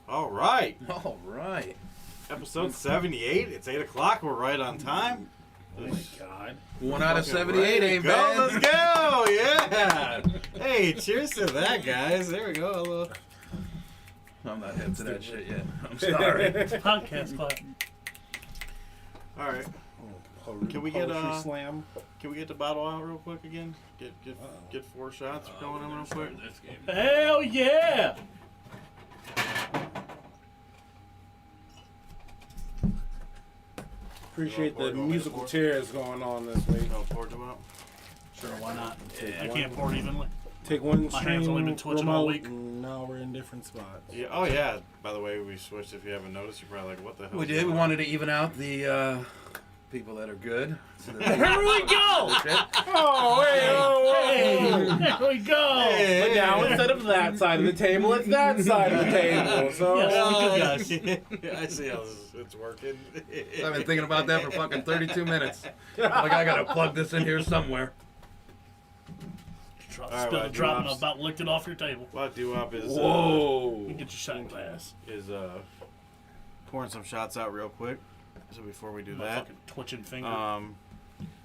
All right. All right. Episode 78. It's 8 o'clock. We're right on time. Oh my God. 1 out of Fucking 78 ready to ain't go. bad. Let's go. Yeah. Hey, cheers to that, guys. There we go. A little... I'm not hip to that shit yet. I'm sorry. Podcast clap. All right. Can we get slam? Can we get the bottle out real quick again? Get 4 shots going on real quick. Hell yeah! Appreciate the musical chairs going on this week. Oh, pour them out. Sure, why not? I can't pour it evenly. Take one My hand's only been twitching all week. And now we're in different spots. Yeah. Oh yeah. By the way, we switched. If you haven't noticed, you're probably like, "What the hell?" We did. We wanted to even out the people that are good. So that Here we go! Oh, Hey, there we go! But now instead of that side of the table, it's that side of the table. So Yes, we're good guys. I see how it's working. I've been thinking about that for fucking 32 minutes. Like, I gotta plug this in here somewhere. Drop, All right, spilled well, a drop and drops. about licked it off your table. Well, Doo-Wop is whoa. You get your shot glass. pouring some shots out real quick. So before we do My that, fucking twitching finger.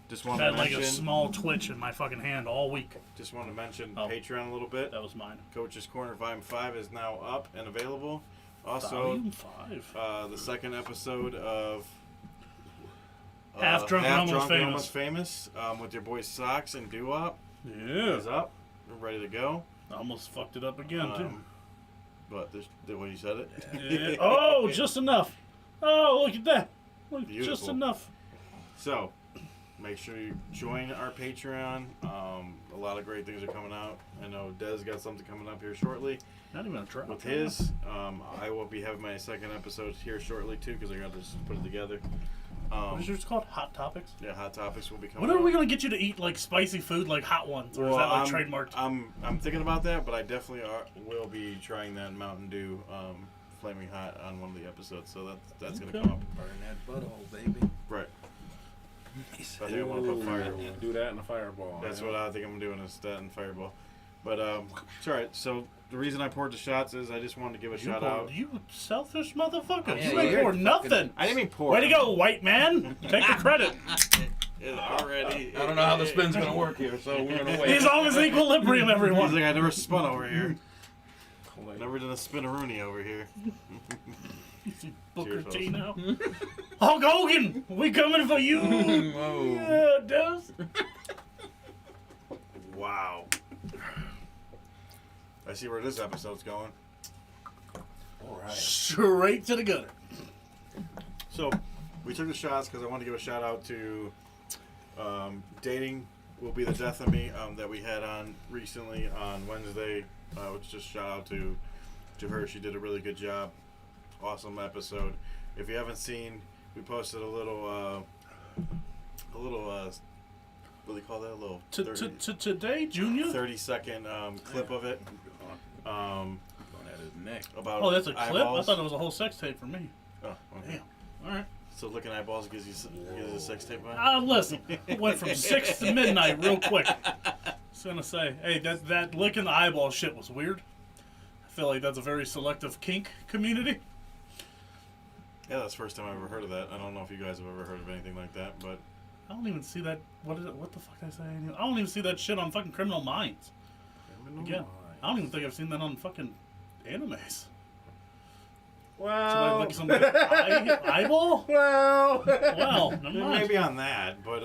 just want I to had like mention, a small twitch in my fucking hand all week. just want to mention Oh. Patreon a little bit. That was mine. Coach's Corner Volume 5 is now up and available. Also, Volume 5. the second episode of Half Drunk and Almost and Famous. Almost Famous with your boys Socks and Doo-Wop Yeah. is up. We're ready to go. I almost fucked it up again, too. But the way you said it. Yeah. Oh, just enough. Oh, look at that. Look, just Beautiful. enough. So, make sure you join our Patreon. A lot of great things are coming out. I know Dez got something coming up here shortly Not even a try. with his. I will be having my second episode here shortly too because I got to just put it together. What is yours called? Hot Topics? Yeah, Hot Topics will be coming When are we out. going to get you to eat, like, spicy food, like hot ones? Or is that, like, trademarked? I'm thinking about that, but I definitely will be trying that Mountain Dew Flaming Hot on one of the episodes. So that's going to Okay. come up. Burn that butthole, baby. Right. I think I want to put fire. Do that in a fireball. That's what I think I'm doing is that and Fireball. But it's all right. So the reason I poured the shots is I just wanted to give a shout out. You selfish motherfucker. Yeah, you ain't you're poured nothing. I didn't mean pour. Way to go, white man. Take the credit. It's already. I don't know how the spin's gonna work here, so we're gonna wait. He's always equilibrium, He's everyone. like I never spun over here. Never done a spinaroonie over here. Booker Cheers, T fellas. now. Hulk Hogan, we coming for you. Whoa. Yeah, Dez. Wow. I see where this episode's going. All right. Straight to the gutter. So we took the shots because I wanted to give a shout out to Dating Will Be the Death of Me that we had on recently on Wednesday. Which just shout out to her. She did a really good job. Awesome episode. If you haven't seen, we posted a little what do they call that? A little 30, Today, Junior? 30-second clip of it. Going at his neck. About Oh, that's a clip? eyeballs. I thought it was a whole sex tape for me. Oh, okay. Damn. All right. So looking at eyeballs gives you a sex tape on? Listen, it went from 6 to midnight real quick. Just gonna say, hey, that licking the eyeball shit was weird. I feel like that's a very selective kink community. Yeah, that's the first time I've ever heard of that. I don't know if you guys have ever heard of anything like that, but I don't even see that. What the fuck did I say? I don't even see that shit on fucking Criminal Minds. Again, I don't even think I've seen that on fucking animes. Well, Somebody licking somebody's eyeball? well. Well, never mind. maybe on that, but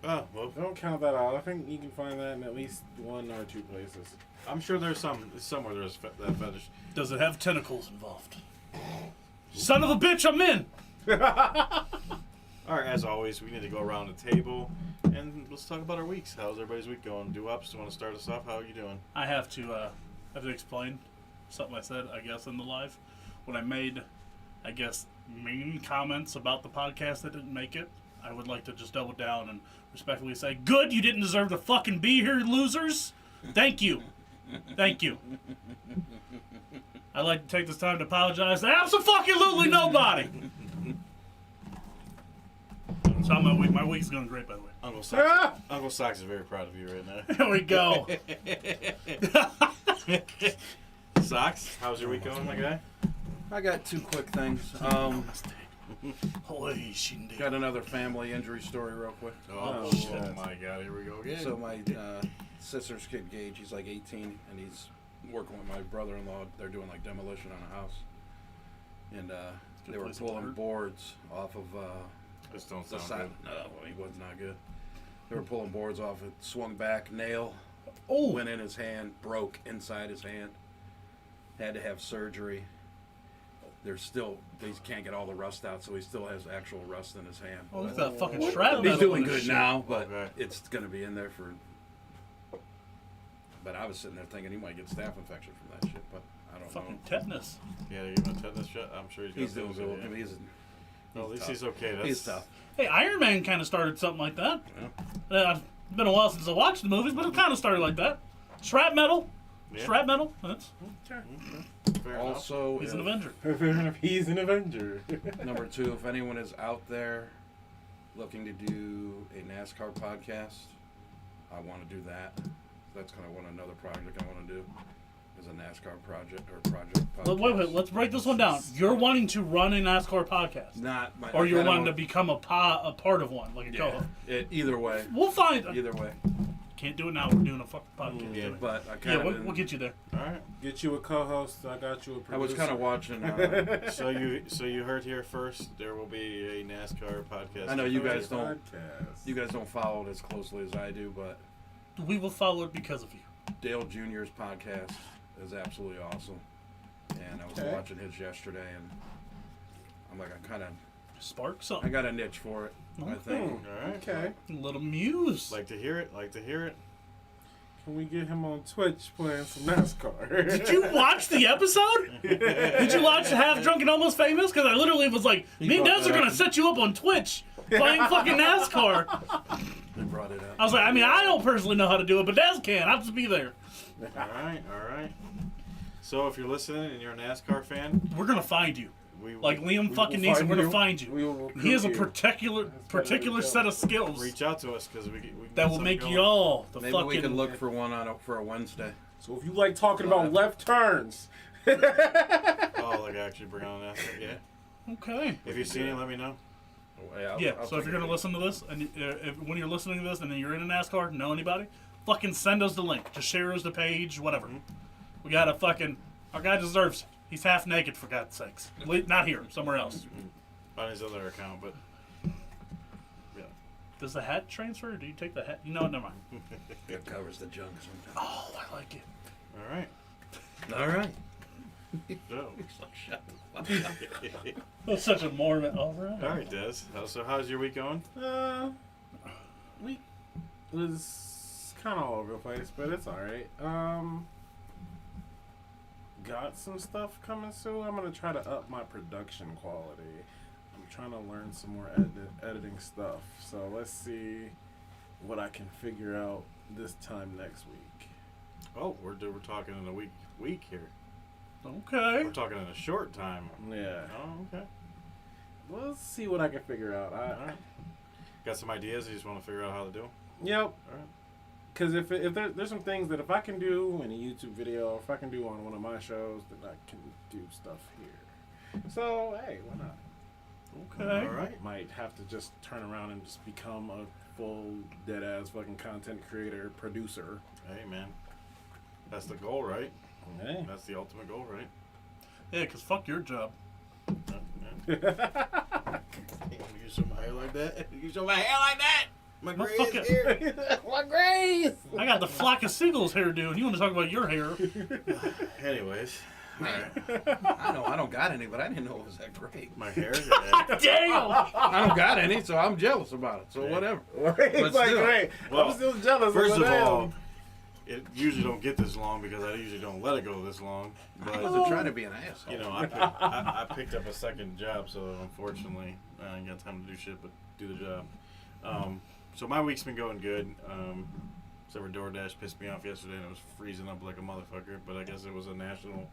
oh, well, Don't count that out. I think you can find that in at least 1 or 2 places. I'm sure there's somewhere there's that fetish. Does it have tentacles involved? Son of a bitch, I'm in! All right, as always, we need to go around the table and let's talk about our weeks. How's everybody's week going? Doo-Wop, do you want to start us off? How are you doing? I have to explain something I said, I guess, in the live. When I made, I guess, mean comments about the podcast that didn't make it, I would like to just double down and respectfully say, good, you didn't deserve to fucking be here, losers. Thank you. Thank you. I'd like to take this time to apologize to absolutely nobody. So my week's going great, by the way. Uncle Socks is very proud of you right now. Here we go. Socks, how's your week going, my guy? I got 2 quick things. Holy shindig. Got another family injury story real quick. Oh, shit. my God, here we go again. So my sister's kid Gage, he's like 18, and he's working with my brother-in-law. They're doing like demolition on a house, and they were place to pulling work. boards off of This don't the sound side. good. No, he was not good. They were pulling boards off. It swung back, nail Oh, went in his hand, broke inside his hand. Had to have surgery. They can't get all the rust out, so he still has actual rust in his hand. look at that fucking shrapnel. He's doing on this good shit. now, but Okay. it's going to be in there for. But I was sitting there thinking he might get staph infection from that shit, but I don't Fucking know. tetanus. Yeah, you give him a tetanus shot? I'm sure He's gonna doing do good. it, yeah. Well, at least tough. he's okay. That's, He's tough. Hey, Iron Man kind of started something like that. Yeah. It's been a while since I watched the movies, but it kind of started like that. Shrap metal. Yeah. Shrap metal. That's, Fair enough. Also, he's an if- Avenger. Fair enough. He's an Avenger. number 2, if anyone is out there looking to do a NASCAR podcast, I want to do that. That's kind of another project I want to do. Is a NASCAR project podcast. Wait, let's break this one down. You're wanting to run a NASCAR podcast, Not my. or you're I don't wanting to want- become a part of one, like a Yeah. co-host. Either way. We'll find. Either way. Can't do it now. We're doing a fucking podcast. Yeah, but I Yeah, kind of. we'll get you there. All right. Get you a co-host. I got you a producer. I was kind of watching. So you heard here first. There will be a NASCAR podcast. I know you guys don't. Podcast. You guys don't follow it as closely as I do, but We will follow it because of you. Dale Jr.'s podcast is absolutely awesome. And I was Okay. watching his yesterday, and I'm like, Spark I something. got a niche for it. I Okay. think. All right. Okay. A little muse. Like to hear it. Like to hear it. Can we get him on Twitch playing some NASCAR? Did you watch the episode? Did you watch Half Drunk and Almost Famous? Because I literally was like, me and brought Des are that going up. to set you up on Twitch playing fucking NASCAR. They brought it up. I was like, I mean, I don't personally know how to do it, but Des can. I'll just be there. All right. All right. So if you're listening and you're a NASCAR fan, We're going to find you. we Like Liam will fucking find Neeson, we're going you. to find you. We will He has a recruit you. particular set of skills reach out to us because we can that get will something make going. y'all the Maybe we fucking... can look for one for a Wednesday. So if you like talking about left turns, Oh, like actually bring on NASCAR. Yeah. Okay. If you've seen it, let me know. Yeah, so if you're going to listen to this, and when you're listening to this and you're in a NASCAR, know anybody, fucking send us the link. Just share us the page, whatever. We got to fucking... Our guy deserves it. He's half naked, for God's sakes. Not here, somewhere else. On his other account, but yeah. Does the hat transfer, or do you take the hat? You know what, never mind. It covers the junk sometimes. Oh, I like it. All right. All right. So, That's such a Mormon. All right. all right, Des. So how's your week going? we was kind of all over the place, but it's all right. Got some stuff coming soon. I'm gonna try to up my production quality. I'm trying to learn some more editing stuff. So let's see what I can figure out this time next week. Oh, we're talking in a week here. Okay. We're talking in a short time. Yeah, Oh, okay. let's see what I can figure out. All right. Got some ideas you just want to figure out how to do? Yep. All right. Because if there's some things that if I can do in a YouTube video, if I can do on one of my shows, then I can do stuff here. So, hey, why not? Okay. All right. Might have to just turn around and just become a full dead-ass fucking content creator, producer. Hey, man. That's the goal, right? Hey. That's the ultimate goal, right? Yeah, because fuck your job. Yeah. You show my hair like that? You show my hair like that? My gray Motherfucker. is here. My grace! I got the flock of seagulls hairdo, and you want to talk about your hair? Anyways. All right. I don't got any, but I didn't know it was that great. My hair? Yeah. Damn! I don't got any, so I'm jealous about it. So whatever. It's like, still. great. Well, I'm still jealous. First of them. all, it usually don't get this long because I usually don't let it go this long. I But wasn't trying to be an asshole. you know, I picked up a second job, so unfortunately, I ain't got time to do shit but do the job. So my week's been going good. Except for DoorDash pissed me off yesterday, and it was freezing up like a motherfucker. But I guess it was a national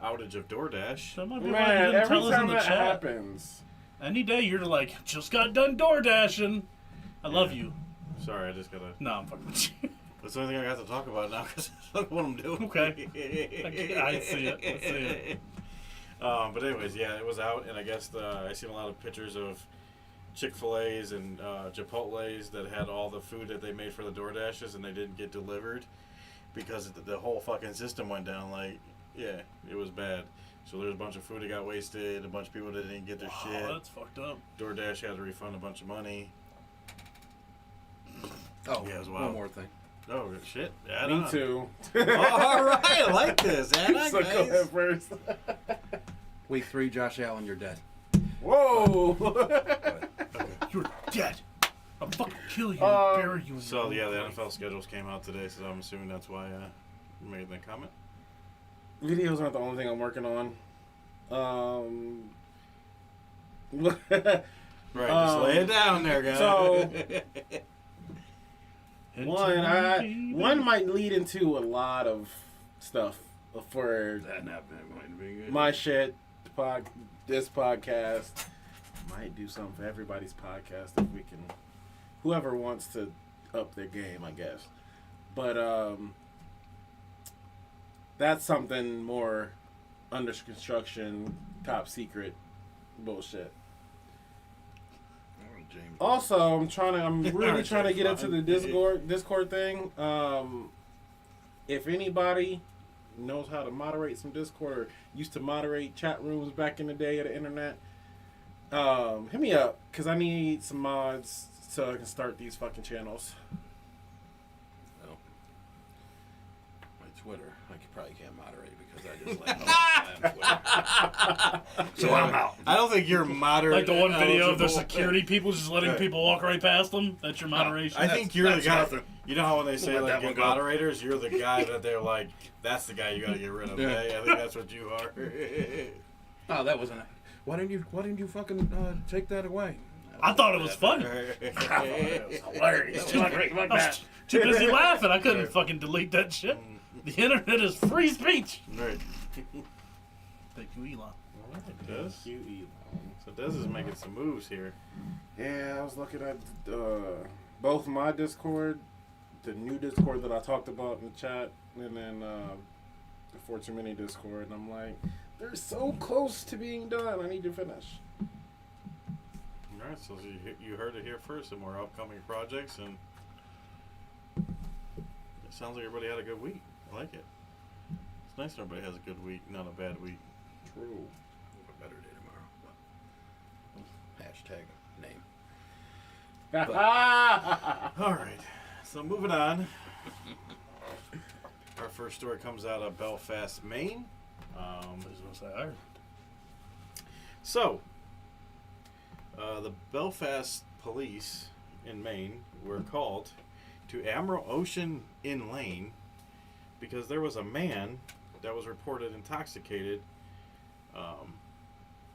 outage of DoorDash. That might be why you Man, didn't every tell us in time the that chat. happens. Any day you're like, just got done door dashing. I love you. Sorry, I just gotta. No, I'm fucking with you. That's the only thing I got to talk about now because that's what I'm doing. Okay. I see it. I see it. But anyways, yeah, it was out, and I guess I seen a lot of pictures of Chick-fil-A's and Chipotle's that had all the food that they made for the DoorDashes, and they didn't get delivered because the whole fucking system went down. Like, yeah, it was bad. So there's a bunch of food that got wasted, a bunch of people that didn't get their shit. Oh, that's fucked up. DoorDash had to refund a bunch of money. Oh, Yeah, as one well. more thing. Oh, shit. Add Me on. too. All right, I like this. Add on, So go guys. ahead first. Week 3, Josh Allen, you're dead. Whoa! You're dead. I'll fucking kill you and Um, bury you in So, your yeah, own the grave. NFL schedules came out today, so I'm assuming that's why you made that comment. Videos aren't the only thing I'm working on. Right, just lay it down there, guys. so- Into One might lead into a lot of stuff for That might be good. my shit, this podcast. Might do something for everybody's podcast if we can. Whoever wants to up their game, I guess. But that's something more under construction, top secret bullshit. Oh, James. Also, I'm really Alright, trying to get that's into the Discord thing. If anybody knows how to moderate some Discord or used to moderate chat rooms back in the day of the internet, hit me up because I need some mods so I can start these fucking channels. Oh. My Twitter, I probably can't moderate because I just like on Twitter. So I'm out. I don't think you're moderate. Like the one video of the eligible. security people just letting Right. people walk right past them. That's your moderation. I think you're the That's guy. nothing. You know how when they say Let like that good one go. moderators, you're the guy that they're like, that's the guy you gotta get rid of. Yeah. Okay? I think that's what you are. Oh, that wasn't. Why didn't you fucking take that away? I thought it was funny. Hilarious. Too, I was too busy laughing. I couldn't fucking delete that shit. The internet is free speech. Right. Thank you, Elon. Des. Thank you, Elon. So Des is making some moves here. Yeah, I was looking at both my Discord, the new Discord that I talked about in the chat, and then the For Too Many Discord, and I'm like, they're so close to being done. I need to finish. All right, so you heard it here first. Some more upcoming projects, and it sounds like everybody had a good week. I like it. It's nice when everybody has a good week, not a bad week. True. A better day tomorrow. Hashtag name. All right, so moving on. Our first story comes out of Belfast, Maine. I was gonna say Ireland. So, the Belfast police in Maine were called to Admiral Ocean Inn Lane because there was a man that was reported intoxicated.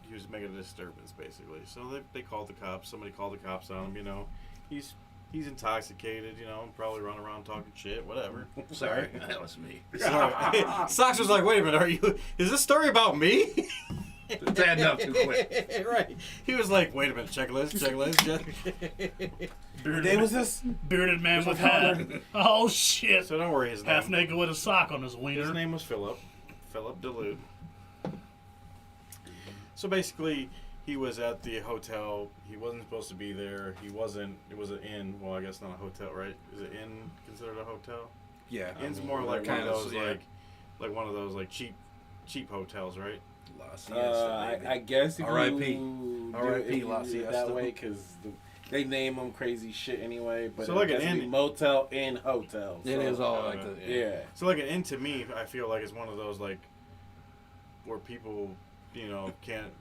He was making a disturbance, basically. So they called the cops. Somebody called the cops on him. You know, he's intoxicated. You know, probably running around talking shit, whatever. Sorry, that was me. Sorry. Socks was like, "Wait a minute, is this story about me?" It's adding up too quick. Right. He was like, "Wait a minute, checklist. Bearded, was this? bearded man with hat. Oh shit! So don't worry, his Half name. naked with a sock on his His wiener. name was Philip Delude. So basically, he was at the hotel. He wasn't supposed to be there. He wasn't. It was an inn. Well, I guess not a hotel, right? Is an inn considered a hotel? Yeah. Inn's more like one kind of of, those yeah. like one of those like cheap hotels, right? La Siesta, baby. I guess if R.I.P. you R.I.P. do it La Siesta. that way, because they name them crazy shit anyway. But So like it an has to be inn- motel in hotel. It so, is all like the Yeah. So like an inn to me, I feel like is one of those like where people, you know, can't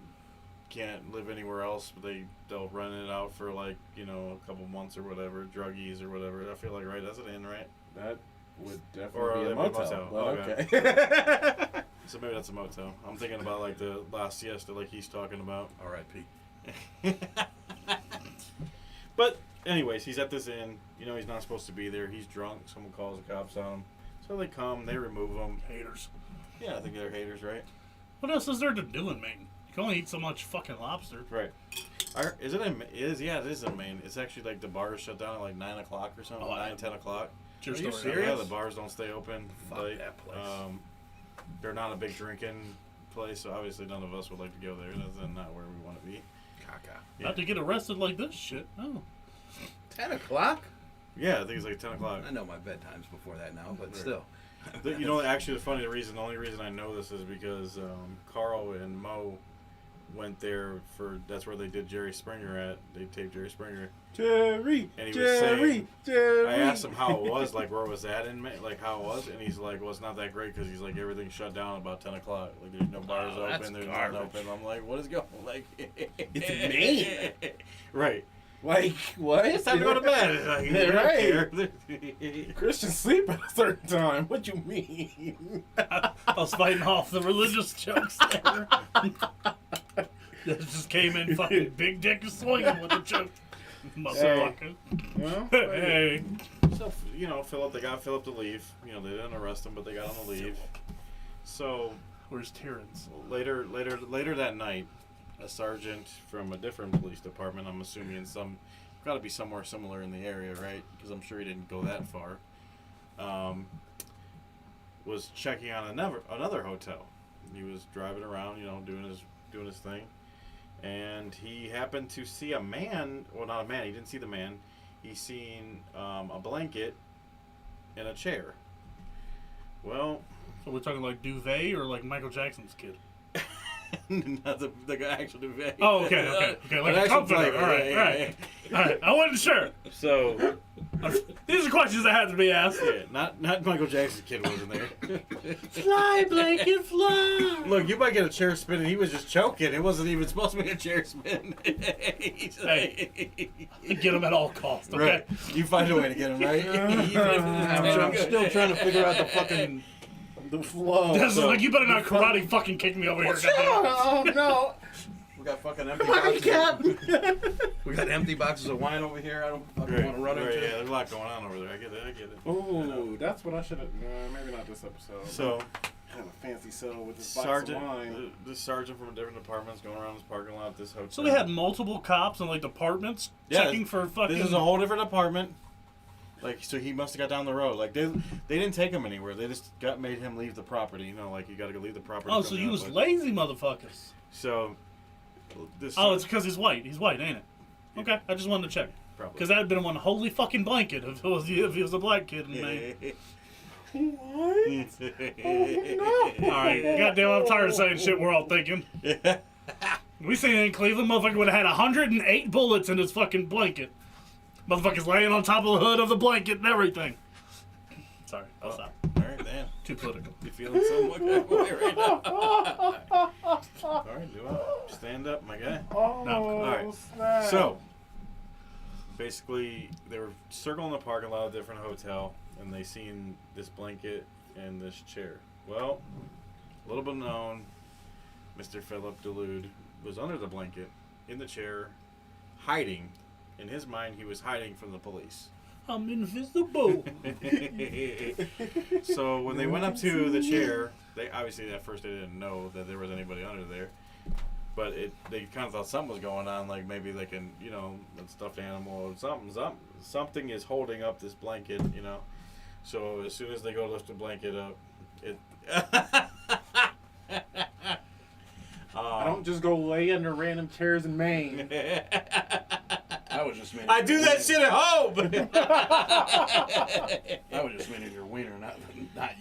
live anywhere else, but they'll rent it out for like, you know, a couple months or whatever, druggies or whatever. I feel like, right, that's an inn, right? That would Or definitely be a that'd be a motel. motel. But Okay. okay. So maybe that's a motel. I'm thinking about like the La Siesta, like he's talking about. R.I.P. But anyways, he's at this inn. You know, he's not supposed to be there. He's drunk. Someone calls the cops on him. So they come, they remove him. Haters. Yeah, I think they're haters, right? What else is there to do in Maine? You can only eat so much fucking lobster. Right. Is it in? Yeah, it is in Maine. It's actually like the bars shut down at like 9 o'clock or something. Oh, I 9, 10 o'clock. True Are you story. serious? Yeah, the bars don't stay open. Fuck late. that place. They're not a big drinking place, so obviously none of us would like to go there. That's not where we want to be. Caca. Yeah. Not to get arrested like this shit. Oh. 10 o'clock? Yeah, I think it's like 10 o'clock. I know my bedtime's before that now, but Right. still. You know, actually, the only reason I know this is because Carl and Mo went there that's where they did Jerry Springer at. They taped Jerry Springer. Jerry, And he was saying- Jerry. I asked him how it was, like where was that in May, like how it was, and he's like, well, it's not that great because he's like everything's shut down about 10 o'clock. Like there's no bars Oh, that's open, there's nothing garbage. open. I'm like, what is going? Like, It's Maine. Right. Like, what? It's time to go to bed. Like, Yeah, right. right. Christians sleep at a certain time. What you mean? I was fighting off the religious jokes there. That just came in fucking big dick swinging with the choke. Motherfucker. Well, Hey. So, they got Philip to leave. They didn't arrest him, but they got him to leave. So Where's Terrence? later that night, a sergeant from a different police department, I'm assuming got to be somewhere similar in the area, right? Because I'm sure he didn't go that far. Was checking on another hotel. He was driving around, doing his thing, and he happened to see a man. Well, not a man. He didn't see the man. He seen a blanket in a chair. Well, So we're talking like Duvet or like Michael Jackson's kid? not the actual duvet. Oh, okay. Like An a actual comforter. blanket, All right, yeah, yeah, All right. I wasn't sure. So, These are questions that had to be asked. yeah, not Michael Jackson's kid wasn't there. Fly, blanket, fly. Look, you might get a chair spin, and he was just choking. It wasn't even supposed to be a chair spin. Hey. Get him at all costs, okay? Right. You find a way to get him, right? I'm still trying to figure out the fucking. the flow. This is like, you better not karate fucking kick me over here. goddamn. Oh no! We got fucking empty boxes. We got empty boxes of wine over here. I don't fucking want to run into. Yeah, there's a lot going on over there. I get it. Ooh, that's what I should have. Maybe not this episode. So, have a fancy cell with this box of wine. this sergeant from a different department is going around this parking lot at this hotel. So they had multiple cops and like departments checking for fucking. This is a whole different department. Like, so he must have got down the road. Like, they didn't take him anywhere. They just made him leave the property. Like, you got to go leave the property. Oh, so you was lazy motherfuckers. So, this. Oh, it's because he's white. He's white, ain't it? Okay, I just wanted to check. probably. Because that would have been one holy fucking blanket if he was a black kid in Maine. What? All right, goddamn, I'm tired of saying shit we're all thinking. We seen it in Cleveland, motherfucker would have had 108 bullets in his fucking blanket. Motherfucker's laying on top of the hood of the blanket and everything. Sorry, I'll stop. All right, damn. Too political. You feeling somewhat that way right now? All right, do I stand up, my guy? Oh, No. All right. snap. So, basically, they were circling the parking lot of a different hotel, and they seen this blanket and this chair. Well, a little bit known, Mr. Philip Delude was under the blanket, in the chair, hiding. In his mind, he was hiding from the police. I'm invisible. So when they went up to the chair, they obviously at first they didn't know that there was anybody under there, but they kind of thought something was going on, like maybe like a stuffed animal or something is holding up this blanket, So as soon as they go lift the blanket up, it. Oh. I don't just go lay under random chairs in Maine. I was just meaning. I do that shit at home. I was just meaning your wiener, not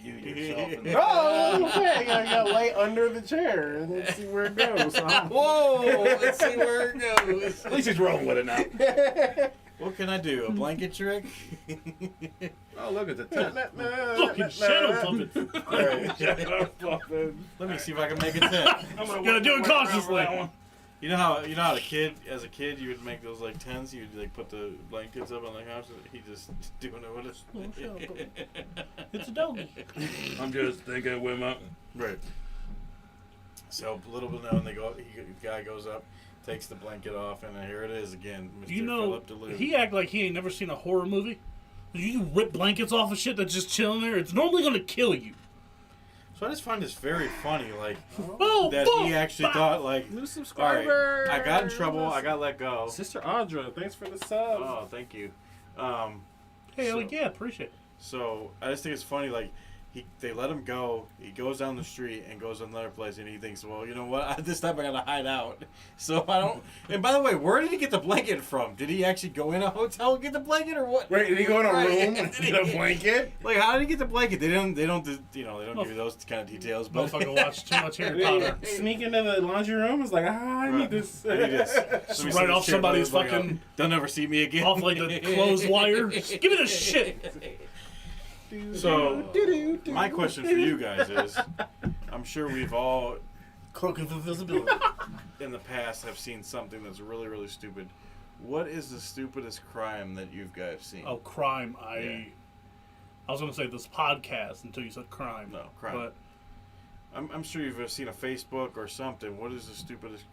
you yourself. Oh, okay. I gotta lay under the chair and then see where it goes. Whoa! Let's see where it goes. At least he's rolling with it now. What can I do? A blanket trick? Oh, look at the tent. Fucking shadow puppet. Let me see if I can make a tent. Gotta do it cautiously. You know how as a kid you would make those like tents. You'd like put the blankets up on the couch. He just doing it with us. It's a doggy. I'm just thinking with my. Right. So little bit known, the guy goes up, takes the blanket off, and here it is again, Mr. Philip Delude. He act like he ain't never seen a horror movie. You rip blankets off of shit that's just chilling there. It's normally gonna kill you. So I just find this very funny, like Oh, that fuck. he actually thought like, New all subscriber. right, I got in trouble, I got let go. Sister Audra, thanks for the sub. Oh, thank you. Hell yeah, appreciate it. So I just think it's funny, like they let him go. He goes down the street and goes to another place, and he thinks, well, you know what? This time I gotta hide out. So I don't. And by the way, where did he get the blanket from? Did he actually go in a hotel and get the blanket, or what? Wait, did he go in a Right. room and get a blanket? Like, how did he get the blanket? They don't give you those kind of details. But Motherfucker watched too much Harry Potter. Sneak into the laundry room. It's like, I need this. I need this. Just Let me right see off this chair, somebody's like, fucking- They'll never see me again. Off like the clothes wire. Give me this shit. So, my question for you guys is, I'm sure we've all Cloak of invisibility. in the past have seen something that's really, really stupid. What is the stupidest crime that you guys seen? Oh, crime. Yeah. I was gonna say this podcast until you said crime. No, crime. I'm sure you've seen a Facebook or something. What is the stupidest,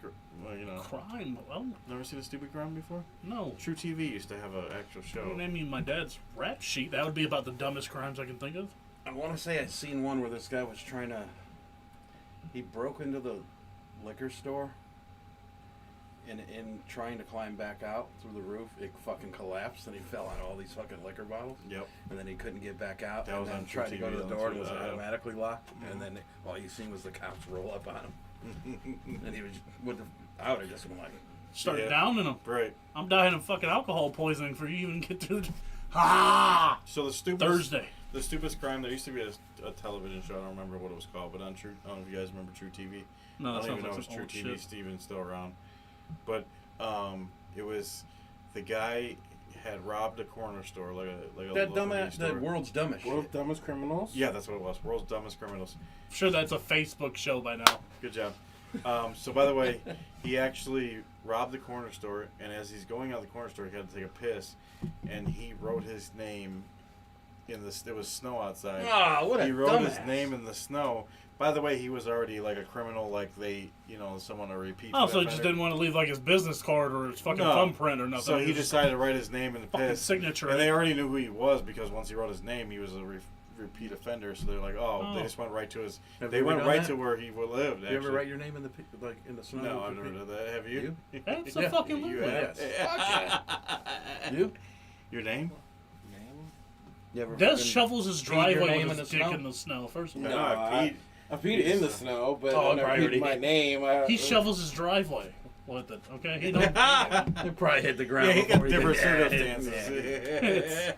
well, you know? Crime? Well, Never seen a stupid crime before? no. True TV used to have an actual show. You name me my dad's rap sheet. That would be about the dumbest crimes I can think of. I want to say I seen one where this guy was trying to. He broke into the liquor store. And in trying to climb back out through the roof, it fucking collapsed and he fell on all these fucking liquor bottles. Yep. And then he couldn't get back out. That and was then on True tried to go TV to the then, door and too. it was Yeah. automatically locked. And then all you seen was the cops roll up on him. And he was I would have just been like, Started Yeah. downing them. Right. I'm dying of fucking alcohol poisoning for you even get to the... Ah! So the stupidest Thursday. The stupidest crime. There used to be a television show. I don't remember what it was called, but on True. I don't know if you guys remember True TV. No, I that don't even sounds know like if some True old TV. shit. Steven's still around, but it was the guy had robbed a corner store, like a that local dumbass, store. the world's dumbest World's shit. Dumbest Criminals? Yeah, that's what it was. World's Dumbest Criminals. I'm sure that's a Facebook show by now. Good job. So, by the way, he actually robbed the corner store, and as he's going out the corner store, he had to take a piss, and he wrote his name in the. There was snow outside. Ah, what a He wrote his dumbass. name in the snow. By the way, he was already like a criminal, like they, someone a repeat. Oh, so he offender. just didn't want to leave like his business card or his fucking No. thumbprint or nothing. So he was decided to write his name in the fucking piss, signature. and they already knew who he was because once he wrote his name, he was a repeat offender. So they're like, Oh. they just went right to his. Have They you went done right that? to where he lived. You ever actually. write your name in the in the snow? No, I've never done that. Have you? That's a Yeah, fucking You movie. have? Yes. You? Your name? You ever Des fucking shovels his peed your driveway name with in his the dick snow? in the snow. First of all, No, Pete. I peed in the snow, but Oh, I never priority. peed my name. he shovels his driveway with it. Okay, he don't. You probably hit the ground. Yeah, he got before you different did. circumstances.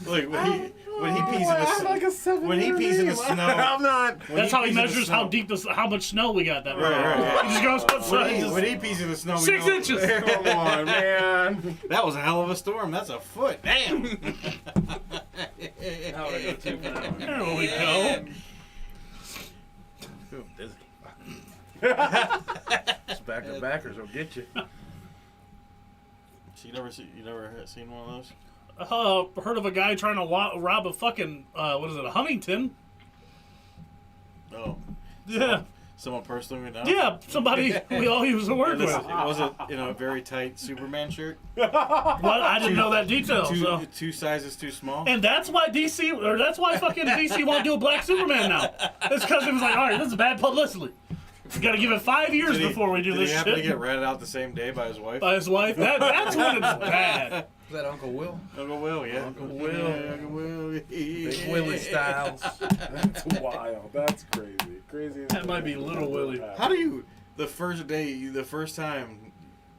Look, when he pees in I the have like a snow. When he seven-year pees in the name. snow. I'm not. when That's he how he pees in the measures how snow- deep how much snow we got that Right, right. He just goes outside. and When he just, pees in the snow, we 6 know- inches. Come on, man. That was a hell of a storm. That's a foot. Damn. How would I go 2 for that one? There we go. Ooh, dizzy. It's back to backers will get you. So you never seen one of those? Heard of a guy trying to rob a fucking what is it, a Huntington? Oh, Yeah, someone personally we know. yeah. Somebody we all used to work with. Was it in a very tight Superman shirt? Well, I didn't know that detail. So. Two sizes too small. And that's why that's why fucking DC won't do a black Superman now. It's because it was like, all right, this is bad publicity. We got to give it 5 years before we do did this he happen to shit. get ratted out the same day by his wife? By his wife. That's when it's bad. Is that Uncle Will? Uncle Will, yeah. Uncle Will. Yeah, Uncle Will. Big Willie Styles. That's wild. That's crazy. Crazy. That might be Little Willie. How do you the first time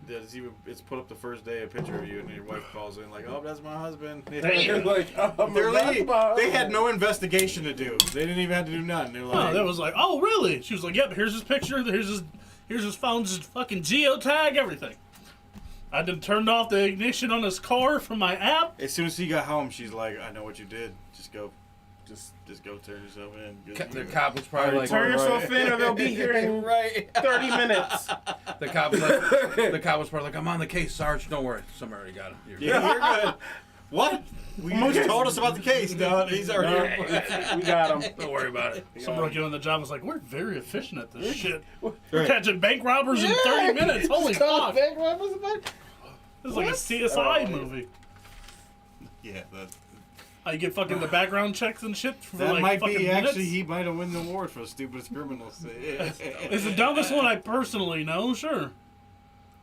that it's put up the first day a picture of you and your wife calls in like, oh, that's my husband. You're like, oh, They had no investigation to do. They didn't even have to do nothing. They're Oh, like, that was like, oh, really? She was like, yep, here's his picture, here's his phone, his fucking geotag, everything. I done turned off the ignition on his car from my app. as soon as he got home, she's like, I know what you did. Just go Just go turn yourself in. The cop was probably like, turn yourself in or they'll be here in right. 30 minutes. the cop was probably like, I'm on the case, Sarge. Don't worry, somebody already got him. You're Yeah, you're good. What? You just told us about the case. No, he's already. We got him. Don't worry about it. Some rookie on the job was like, we're very efficient at this shit. We're Right. catching bank robbers in 30 minutes. Holy fuck. Bank robbers about- This is like a What? CSI Oh, movie. Yeah, that How you get fucking the background checks and shit for like might fucking be minutes? actually he might have won the award for stupidest criminals. It's the dumbest one I personally know, sure.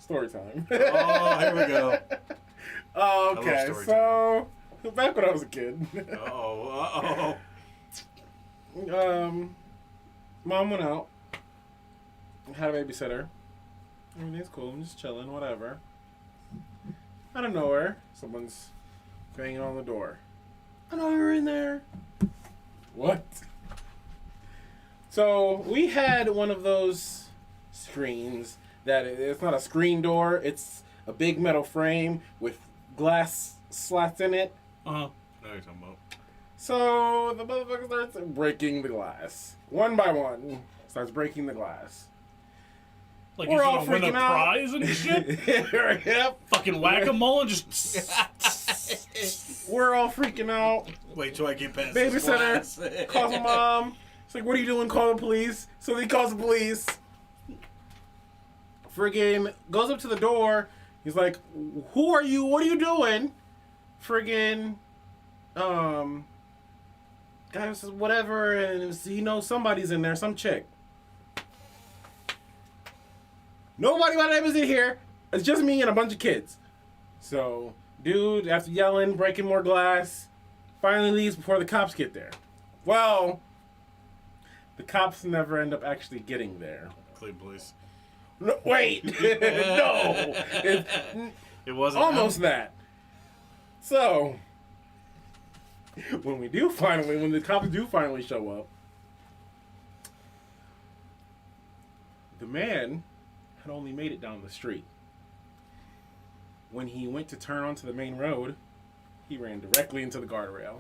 Story time. Oh, here we go. Oh, I okay, love story so back when I was a kid, Uh-oh. Mom went out, had a babysitter. Everything's cool. I'm just chilling, whatever. Out of nowhere, someone's banging on the door. I know you're in there. What? So we had one of those screens that it's not a screen door. It's a big metal frame with glass slats in it. Uh-huh. What are you talking about? So the motherfucker starts breaking the glass. One by one. Starts breaking the glass. Like We're he's all gonna win a freaking out. prize and shit. Yep. Fucking whack-a-mole and just... We're all freaking out. Wait till I get past Babysitter this glass. calls my mom. It's like, what are you doing? Call the police. So he calls the police. Friggin' goes up to the door. He's like, who are you? What are you doing? Friggin', guy says whatever, and he knows somebody's in there, some chick. Nobody my name is in here. It's just me and a bunch of kids. So, dude, after yelling, breaking more glass, finally leaves before the cops get there. Well, the cops never end up actually getting there. Cleveland police. No, wait, no, It wasn't almost that. So, when the cops do finally show up, the man had only made it down the street. When he went to turn onto the main road, he ran directly into the guardrail.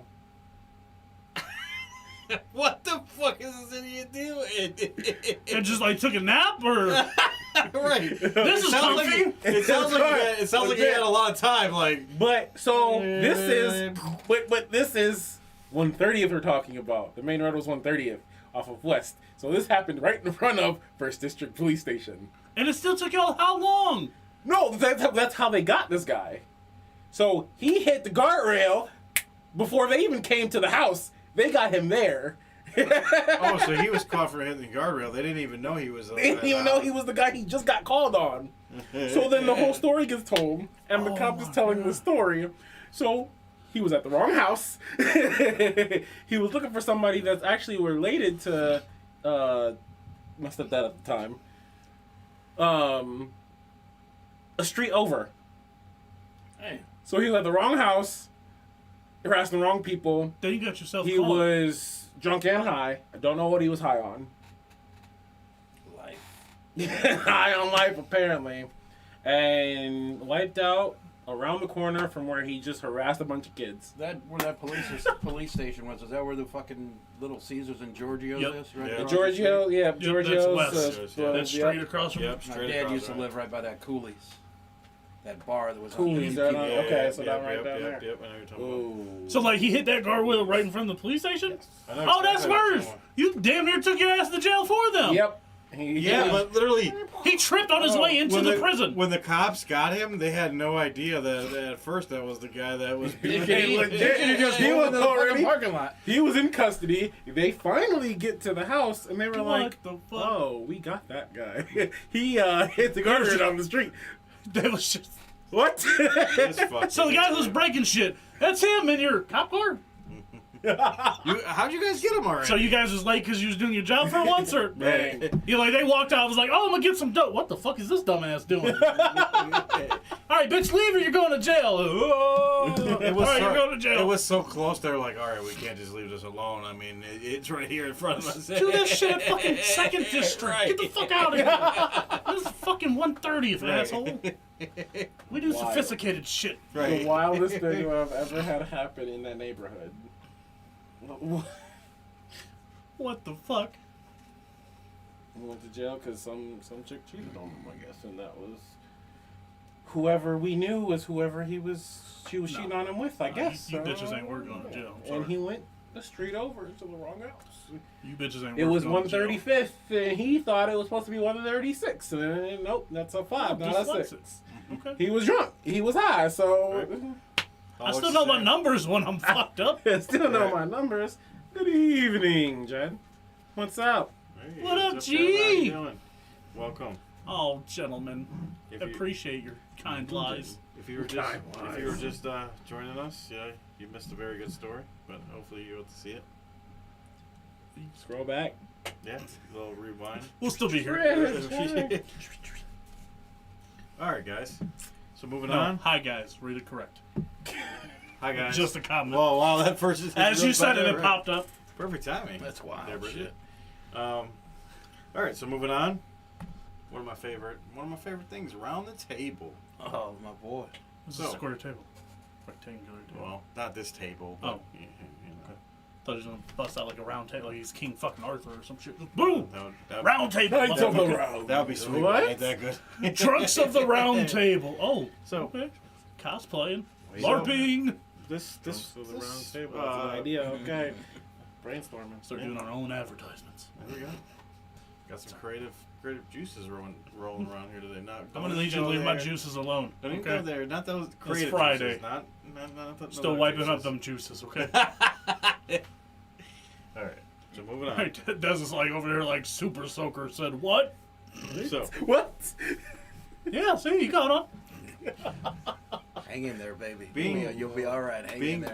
What the fuck is this idiot doing? And just like took a nap or Right. this is sounds comfy. like it sounds like he had a lot of time. Like, But so this is 130th we're talking about. The main road was 130th off of West. So this happened right in front of First District Police Station. And it still took y'all how long? No, that's how they got this guy. So he hit the guardrail before they even came to the house. They got him there. Oh, so he was caught for hitting the guardrail. They didn't even know he was. They didn't even know he was the guy he just got called on. So then the whole story gets told, and the cop is telling the story. So he was at the wrong house. He was looking for somebody that's actually related to my stepdad at the time. A street over. hey, So he was at the wrong house, harassing the wrong people. Then you got yourself He caught. was drunk and high. I don't know what he was high on. life. High on life, apparently. And wiped out around the corner from where he just harassed a bunch of kids. That where that police station was? Is that where the fucking Little Caesars in Giorgio Yep. is? Right Yeah. across Giorgio, yeah, that's Giorgio's. west. Yeah. That's straight across from Yep, the street? My straight dad across, used to right. live right by that Cooley's. That bar that was Cooley's, on right Keep- on- Yeah, okay, yeah, so yep, that right yep, down yep, there. Yep, I know what you're talking about. Ooh. So like he hit that guardrail right in front of the police station? I know Oh, that's exactly what you're worse. talking You damn near took your ass to jail for them. Yep. Yeah, but literally, He tripped on his way into when the prison. When the cops got him, they had no idea that at first that was the guy that was. He was already parking lot. He was in custody. They finally get to the house, and they were What like, the fuck? "Oh, we got that guy. He hit the guardrail on the street." That was just... What? This fucking So the guy who's idiot. breaking shit, that's him in your cop car? How'd you guys get him already? So you guys was late because you was doing your job for once, or Dang. you like they walked out, I was like, oh, I'm gonna get some dope. What the fuck is this dumbass doing? All right, bitch, leave or you're going to jail. Oh, It all was right, so, you're going to jail. It was so close. They were like, "All right, we can't just leave this alone." I mean, it's right here in front of us. Do this shit at fucking Second District. Right. Get the fuck out of here. This is fucking 130th, asshole. We do Wild. sophisticated shit. The Right. wildest thing I've ever had happen in that neighborhood. What the fuck? He went to jail because some chick cheated on him, I guess, and that was whoever we knew was whoever she was cheating on him with, I guess. You bitches ain't worth going to jail. I'm And sorry. he went the street over to the wrong house. You bitches ain't It worth was going to jail. 135th, and he thought it was supposed to be 136. And nope, that's a 5, not a Dyslexic. 6. Okay. He was drunk. He was high, so I still know my numbers when I'm fucked up. I still know Right. my numbers. Good evening, Jen. What's up? Hey, What up, what's G? How you doing? Welcome. Oh, gentlemen, If you- appreciate your kind lies. If you were just joining us, yeah, you missed a very good story, but hopefully you got to see it. Scroll back. Yeah, a little rewind. We'll still be here. All right, guys. So moving No, on. hi guys, read it correct. Hi, guys. Just a comment. Whoa, wow, that first is As you said it, it right. popped up. Perfect timing. That's wild There, Bridget. shit. All right, so moving on. One of my favorite things around the table. Oh, my boy. This is a So- square table. Rectangular table. Well, not this table. But, Oh. you know, Thought he was gonna bust out like a round table, like he's King fucking Arthur or some shit. Boom! that Round table. Knights of the motherfucker. Round. That would be sweet. What? Ain't that good? Trunks of the Round Table. Oh, So okay. Cosplaying. So- LARPing. this Trunks of the this, round table. That's an idea. Okay. Brainstorming. Start doing our own advertisements. There we go. Got some creative juices rolling around here today. Not, I'm gonna need you to leave my juices alone. Don't even Okay. go there. Not those creative Friday. juices. Not Still other wiping up juices. them juices. Okay. All right. So moving on. Right, Des is like over there, like Super Soaker said, "What? So What? Yeah, see, you got on." Hang in there, baby. Being- You'll be all right. Hang in being there.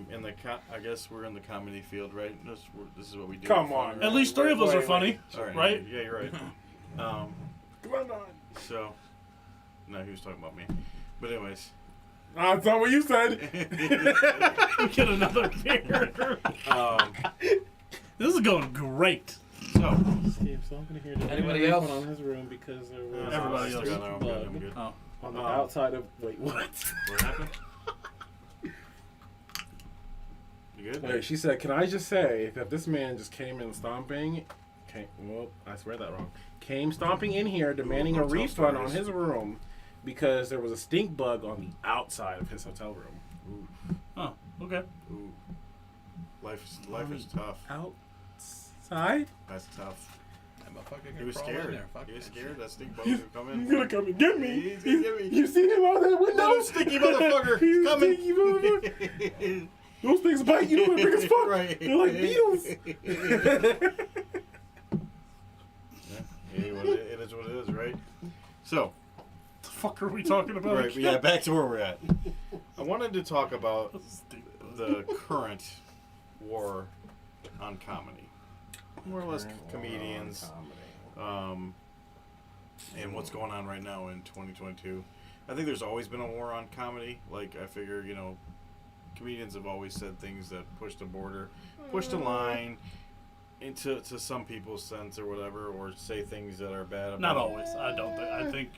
in the I guess we're in the comedy field, right? This is what we do. Come for on. fun, At least 3 of us are funny, All right. right? Yeah, you're right. Come on. So, no, he was talking about me. But anyways, That's not what you said. We get another beer. This is going great. so Steve, so I'm gonna hear the Anybody internet else? on his room because there was Everybody I else. got no, I'm good. Oh, on the outside of. Wait, what? What happened? You good? Wait, she said, "Can I just say that this man just came in stomping? Well, I swear that wrong. Came stomping in here demanding a Hotel refund stories. on his room because there was a stink bug on the outside of his hotel room. oh, okay. Ooh. Life is tough. Outside? That's tough. That motherfucker He can was crawl in scared. there. Fuck He was that scared. shit. That stink bug would come in. He's gonna come and get me. He's gonna get me. You see him out that window? Little stinky motherfucker. He's a Coming. stinky motherfucker. Those things bite you. They're big as fuck. Right. They're like beetles. Hey, it is what it is, right? So, The fuck are we talking about? right, yeah, back to where we're at. I wanted to talk about Stink bug. the current war on comedy, more or less comedians, and what's going on right now in 2022. I think there's always been a war on comedy. Like, I figure, comedians have always said things that push the border, push the line into some people's sense or whatever, or say things that are bad about. Not always. I don't think. I think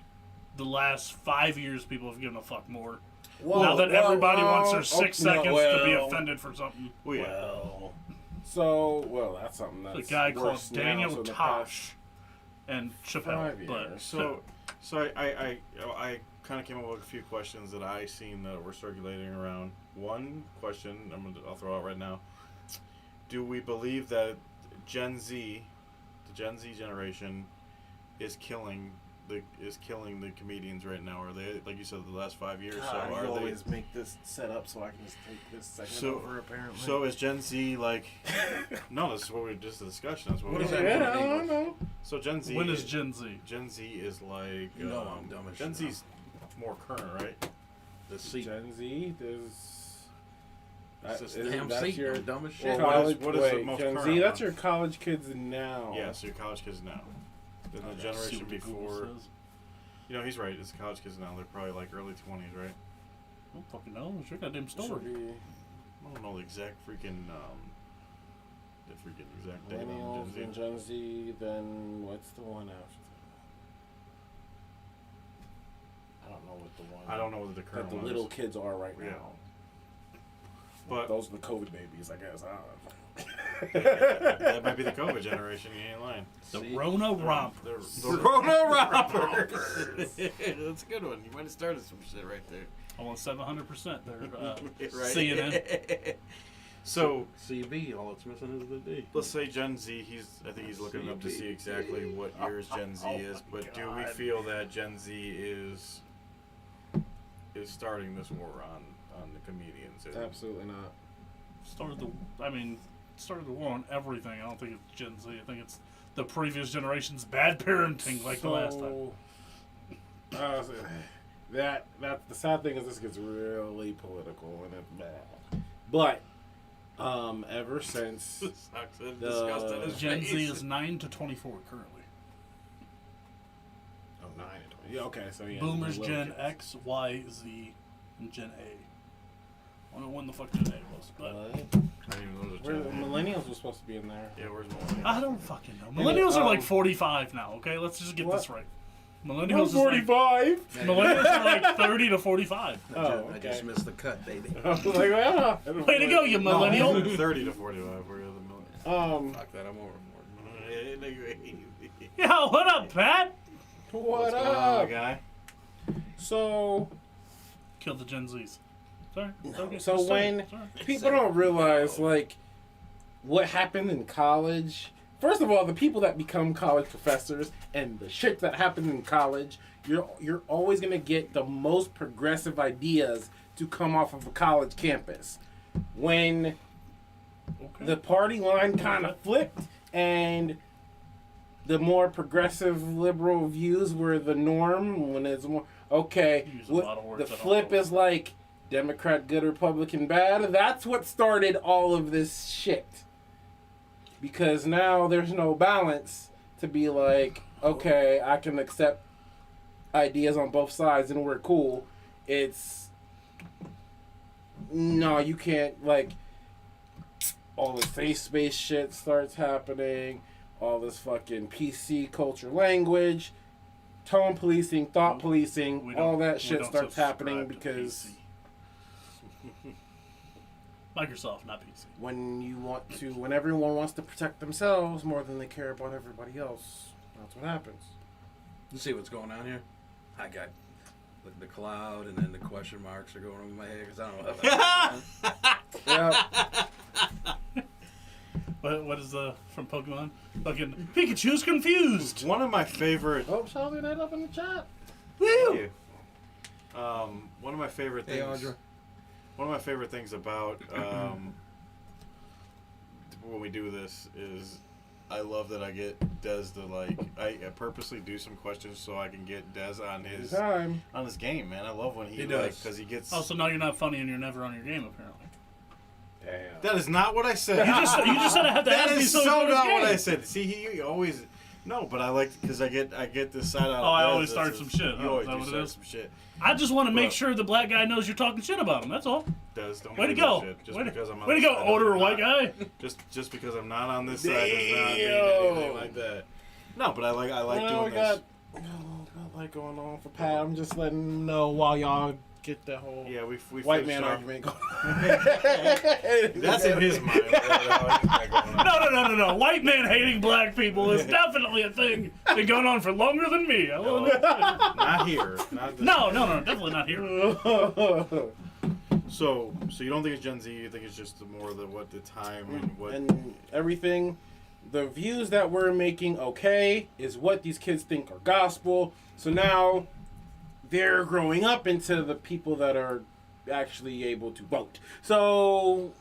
the last 5 years, people have given a fuck more. Whoa, now that everybody wants their oh, 6 no, seconds to be well, offended for something. Well, yeah. Well, so that's something The that's guy called worse now, Daniel so the Tosh and Chappelle. 5 But years. So I kind of came up with a few questions that I seen that were circulating around. One question I'll throw out right now: do we believe that the Gen Z generation, is killing the comedians right now? Are they, like you said, the last 5 years? God, so you are they? always make this set up so I can just take this segment So- over. Apparently. So is Gen Z like? No, this is what we just a discussion. That's what What we is were that? saying. yeah, I don't know. So Gen Z. when is Gen Z? Gen Z is like. You know I'm dumb as Gen shit. Z's more current, right? The seat. Gen Z, there's. It's just isn't Damn that seat. your I'm dumb as shit. Well, college? what is the wait, most Gen current Z. That's one? your college kids now. Yeah, so your college kids now. Then the See generation what the Google before. says. He's right. It's the college kids now. They're probably like early 20s, right? I don't fucking know. It's your goddamn Should story. be I don't know the exact freaking date on millennials Gen and Z. Gen Z. Then what's the one after? I don't know what the one. I don't know what the that current the one little is. kids are right Yeah. now. But Those are the COVID babies, I guess. I don't know. that might be the COVID generation. You ain't lying. The See? Rona Romp. The Rona Rompers. That's a good one. You might have started some shit right there. Almost 700%. They're Right? CNN. So CB, all it's missing is the D. let's say Gen Z. I think he's looking up to see exactly what years Gen Z is. But do we feel that Gen Z is starting this war on the comedians? Absolutely not. started the war on everything. I don't think it's Gen Z. I think it's the previous generation's bad parenting, like the last time. That the sad thing is this gets really political and it's bad. But ever since Sucks. It disgust on his Gen Z face. is 9 to 24 currently. 9 and 20. Yeah, okay, so yeah. Boomers, little Gen kids. X, Y, Z, and Gen A. I don't know when the fuck Gen A was, but I didn't even know there Where was a the Gen Z. millennials were supposed to be in there. Yeah, where's millennials? I don't fucking know. Millennials are like um, 45 now. Okay, let's just get what? this right. I'm Millennials is 45. millennials are like 30 to 45. Oh, I just okay. missed the cut, baby. I was like, ah. Way to go, you millennial! 30 to 45. We're the millennials. Fuck that, I'm over. Yo, what up, Pat? What What's going on, up? guy? So Killed the Gen Zs. Sorry. So when people don't realize, like, what happened in college. First of all, the people that become college professors and the shit that happens in college, you're always gonna get the most progressive ideas to come off of a college campus. When the party line kind of flipped and the more progressive liberal views were the norm, when it's more okay, You use a lot of words the I don't flip know. is like Democrat good, Republican bad. That's what started all of this shit. Because now there's no balance to be like, okay, I can accept ideas on both sides and we're cool. It's no, you can't. Like, all the faith-based shit starts happening, all this fucking PC culture language, tone policing, thought policing, We all don't- that we shit don't starts happening subscribe to because PC. Microsoft, not PC. when everyone wants to protect themselves more than they care about everybody else, that's what happens. You see what's going on here? I got the cloud, and then the question marks are going over my head because I don't know how that. Yeah. What is from Pokemon? Fucking Pikachu's confused. One of my favorite. Oh, Shelby, that up in the chat. Thank you. One of my favorite Hey, things. Audra. One of my favorite things about when we do this is I love that I get Des to I purposely do some questions so I can get Des on his Time. game, man. I love when He does. because he gets. Oh, so now you're not funny and you're never on your game, apparently. Damn. That is not what I said. You just said I have to That ask you is so so he's on his not what game. I said. See, he always no, but I like because I get this side out. Oh, I of Des always that start says- some shit, You huh? always Is that do what it start is? some shit. I just want to make Well- sure the black guy knows you're talking shit about him. That's all. Des, don't Way to do go. that shit. Just Way because I'm on to this go, side older does white not- guy. Just because I'm not on this side does not mean Damn. anything like that. No, but I like Well, doing we this. got a lot going on for Pat. I'm just letting him know while y'all get the whole Yeah, we white finished man off- argument going. That's in his mind. No. White man hating black people is definitely a thing. Been going on for longer than me. I will admit. Not here. Not this. No, definitely not here. So you don't think it's Gen Z? You think it's just more the time and what? And everything, the views that we're making is what these kids think are gospel. So now they're growing up into the people that are actually able to vote. So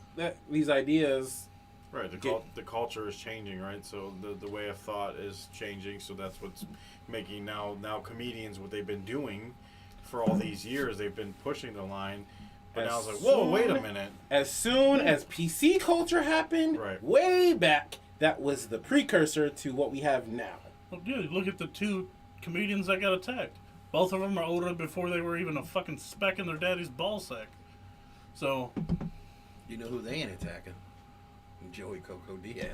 these ideas. Right, the culture is changing, right? So the way of thought is changing. So that's what's making now comedians what they've been doing for all these years. They've been pushing the line, but now it's like, whoa, wait a minute. As soon as PC culture happened, Right. way back, that was the precursor to what we have now. Well, dude, look at the two comedians that got attacked. Both of them are older before they were even a fucking speck in their daddy's ball sack. So, You know who they ain't attacking? Joey Coco Diaz.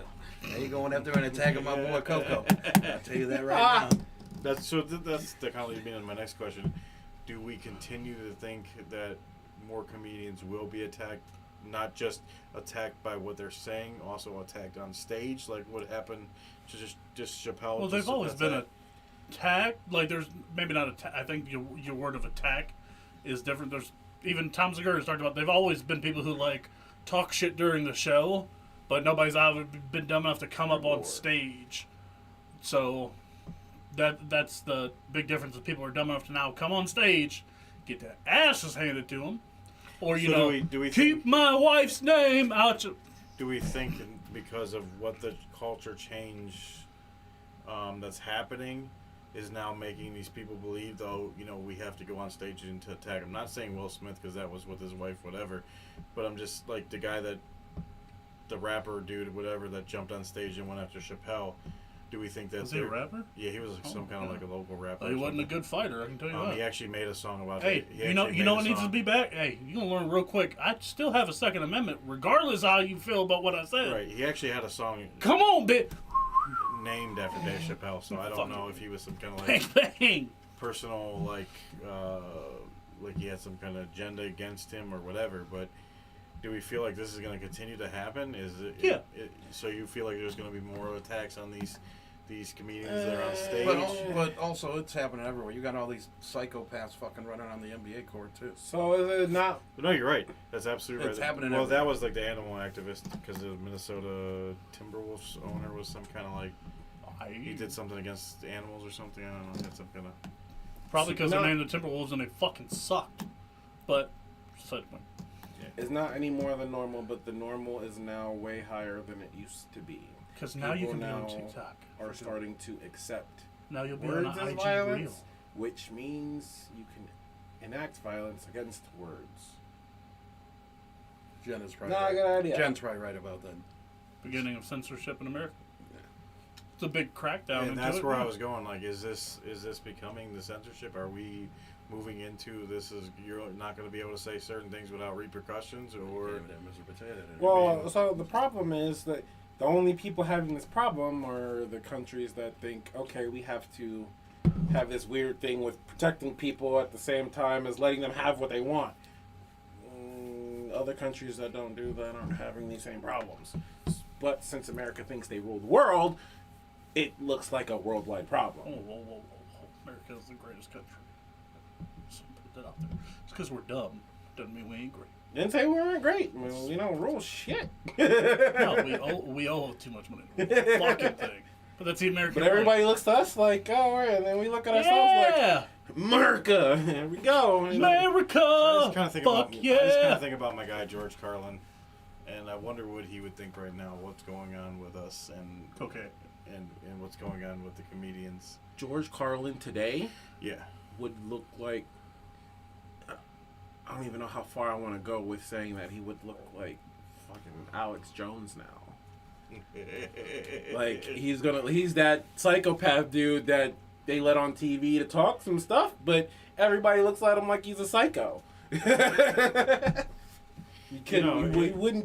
They ain't going up there and attacking my boy Coco. I'll tell you that right now. That's the kind of leads me into my next question. Do we continue to think that more comedians will be attacked, not just attacked by what they're saying, also attacked on stage, like what happened to just Chappelle? well, they've always been attacked. Like, there's maybe not attack. I think your word of attack is different. There's even Tom Segura has talked about. They've always been people who talk shit during the show, but nobody's ever been dumb enough to come up on stage. So that's the big difference. Is people are dumb enough to now come on stage, get their asses handed to them, or do we keep think, my wife's name out. do we think because of what the culture change that's happening is now making these people believe, though, we have to go on stage and to attack him? I'm not saying Will Smith because that was with his wife, whatever, but I'm just like the guy the rapper dude, whatever, that jumped on stage and went after Chappelle. Do we think that's Was he a rapper? Yeah, he was some kind of like a local rapper. He wasn't a good fighter, I can tell you that. He actually made a song about Hey, it. He you know actually made what a needs to song. be back? Hey, you gonna learn real quick. I still have a Second Amendment, regardless how you feel about what I said. Right, he actually had a song Come on, bitch. named after Dave Chappelle, so I don't Fuck know you. if he was some kind of Bang, bang. personal like he had some kind of agenda against him or whatever. But do we feel like this is going to continue to happen? Is it? Yeah. So you feel like there's going to be more attacks on these these comedians that are on stage. But also, it's happening everywhere. You got all these psychopaths fucking running on the NBA court too. So is it not? No, you're right. That's absolutely It's right. happening Well, that everywhere. was like the animal activist because the Minnesota Timberwolves owner was some kind of like he did something against the animals or something. I don't know. That's some kind of. Probably because No. they're named the Timberwolves and they fucking sucked. But, side point. It's not any more than normal, but the normal is now way higher than it used to be. Because now you People can be on now TikTok. Are starting to accept Now you'll be words on as an IG violence, reel. which means you can enact violence against words. Jen is probably No, I right. got an idea. Jen's probably right about that. Beginning of censorship in America. It's a big crackdown. And into that's it where I now. was going. Like, is this becoming the censorship? Are we moving into this? Is you're not going to be able to say certain things without repercussions, or Damn it, Mr. Potato. Well, so the problem is that the only people having this problem are the countries that think, okay, we have to have this weird thing with protecting people at the same time as letting them have what they want. Other countries that don't do that aren't having these same problems. But since America thinks they rule the world, it looks like a worldwide problem. Whoa. America is the greatest country. Just put that out there. It's because we're dumb. Doesn't mean we ain't great. Didn't say we weren't great. I mean, we don't rule shit. No, we owe too much money to the fucking thing. But that's the American But everybody way. looks to us like, oh, right, and then we look at ourselves like, Yeah! America, here we go. And America! I just kind of think Fuck about yeah! I just kind of think about my guy George Carlin, and I wonder what he would think right now. What's going on with us, and Okay. and what's going on with the comedians? George Carlin today Yeah. would look like, I don't even know how far I want to go with saying that he would look like fucking Alex Jones now. Like he's that psychopath dude that they let on TV to talk some stuff, but everybody looks at him like he's a psycho. We wouldn't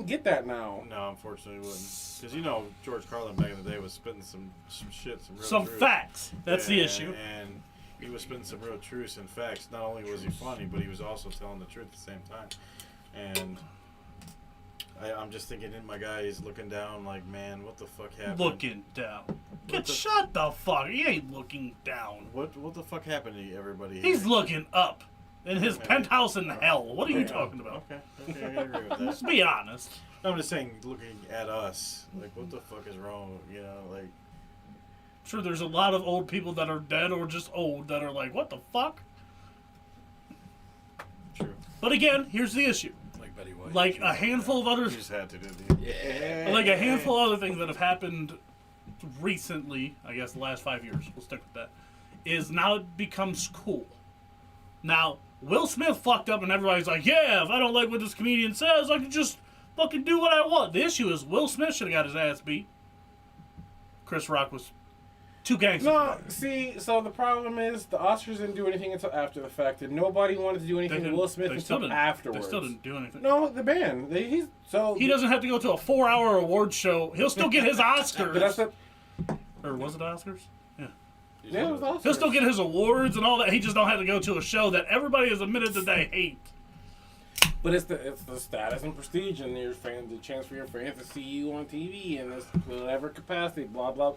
get that now. No, unfortunately, we wouldn't. Because George Carlin back in the day was spitting some shit, some real Some truth. facts. That's the Yeah, issue. And he was spitting some real truths and facts. Not only was he funny, but he was also telling the truth at the same time. And I'm just thinking, my guy is looking down like, man, what the fuck happened? Looking down. What the- Shut the fuck. He ain't looking down. What the fuck happened to everybody here? He's looking up. In his Okay. penthouse in hell. What are you talking about? Okay, I agree with that. Let's be honest. I'm just saying, looking at us, like, what the fuck is wrong? Like, Sure, there's a lot of old people that are dead or just old that are like, what the fuck? true. But again, here's the issue. Like Betty White. Like a handful of You others, just had to do the. Yeah. like a handful of other things that have happened recently, I guess the last 5 years, we'll stick with that, is now it becomes cool. Now, Will Smith fucked up and everybody's like, yeah, if I don't like what this comedian says, I can just fucking do what I want. The issue is Will Smith should have got his ass beat. Chris Rock was too gangster. No, see, so the problem is the Oscars didn't do anything until after the fact, and nobody wanted to do anything to Will Smith until afterwards. They still didn't do anything. No, the band. He doesn't have to go to a 4-hour award show. He'll still get his Oscars. But that's what. Or was it Oscars? Yeah. Yeah, it was Oscars. He'll still get his awards and all that. He just don't have to go to a show that everybody has admitted that they hate. But it's the status and prestige, and the chance for your fans to see you on TV in this whatever capacity. Blah blah.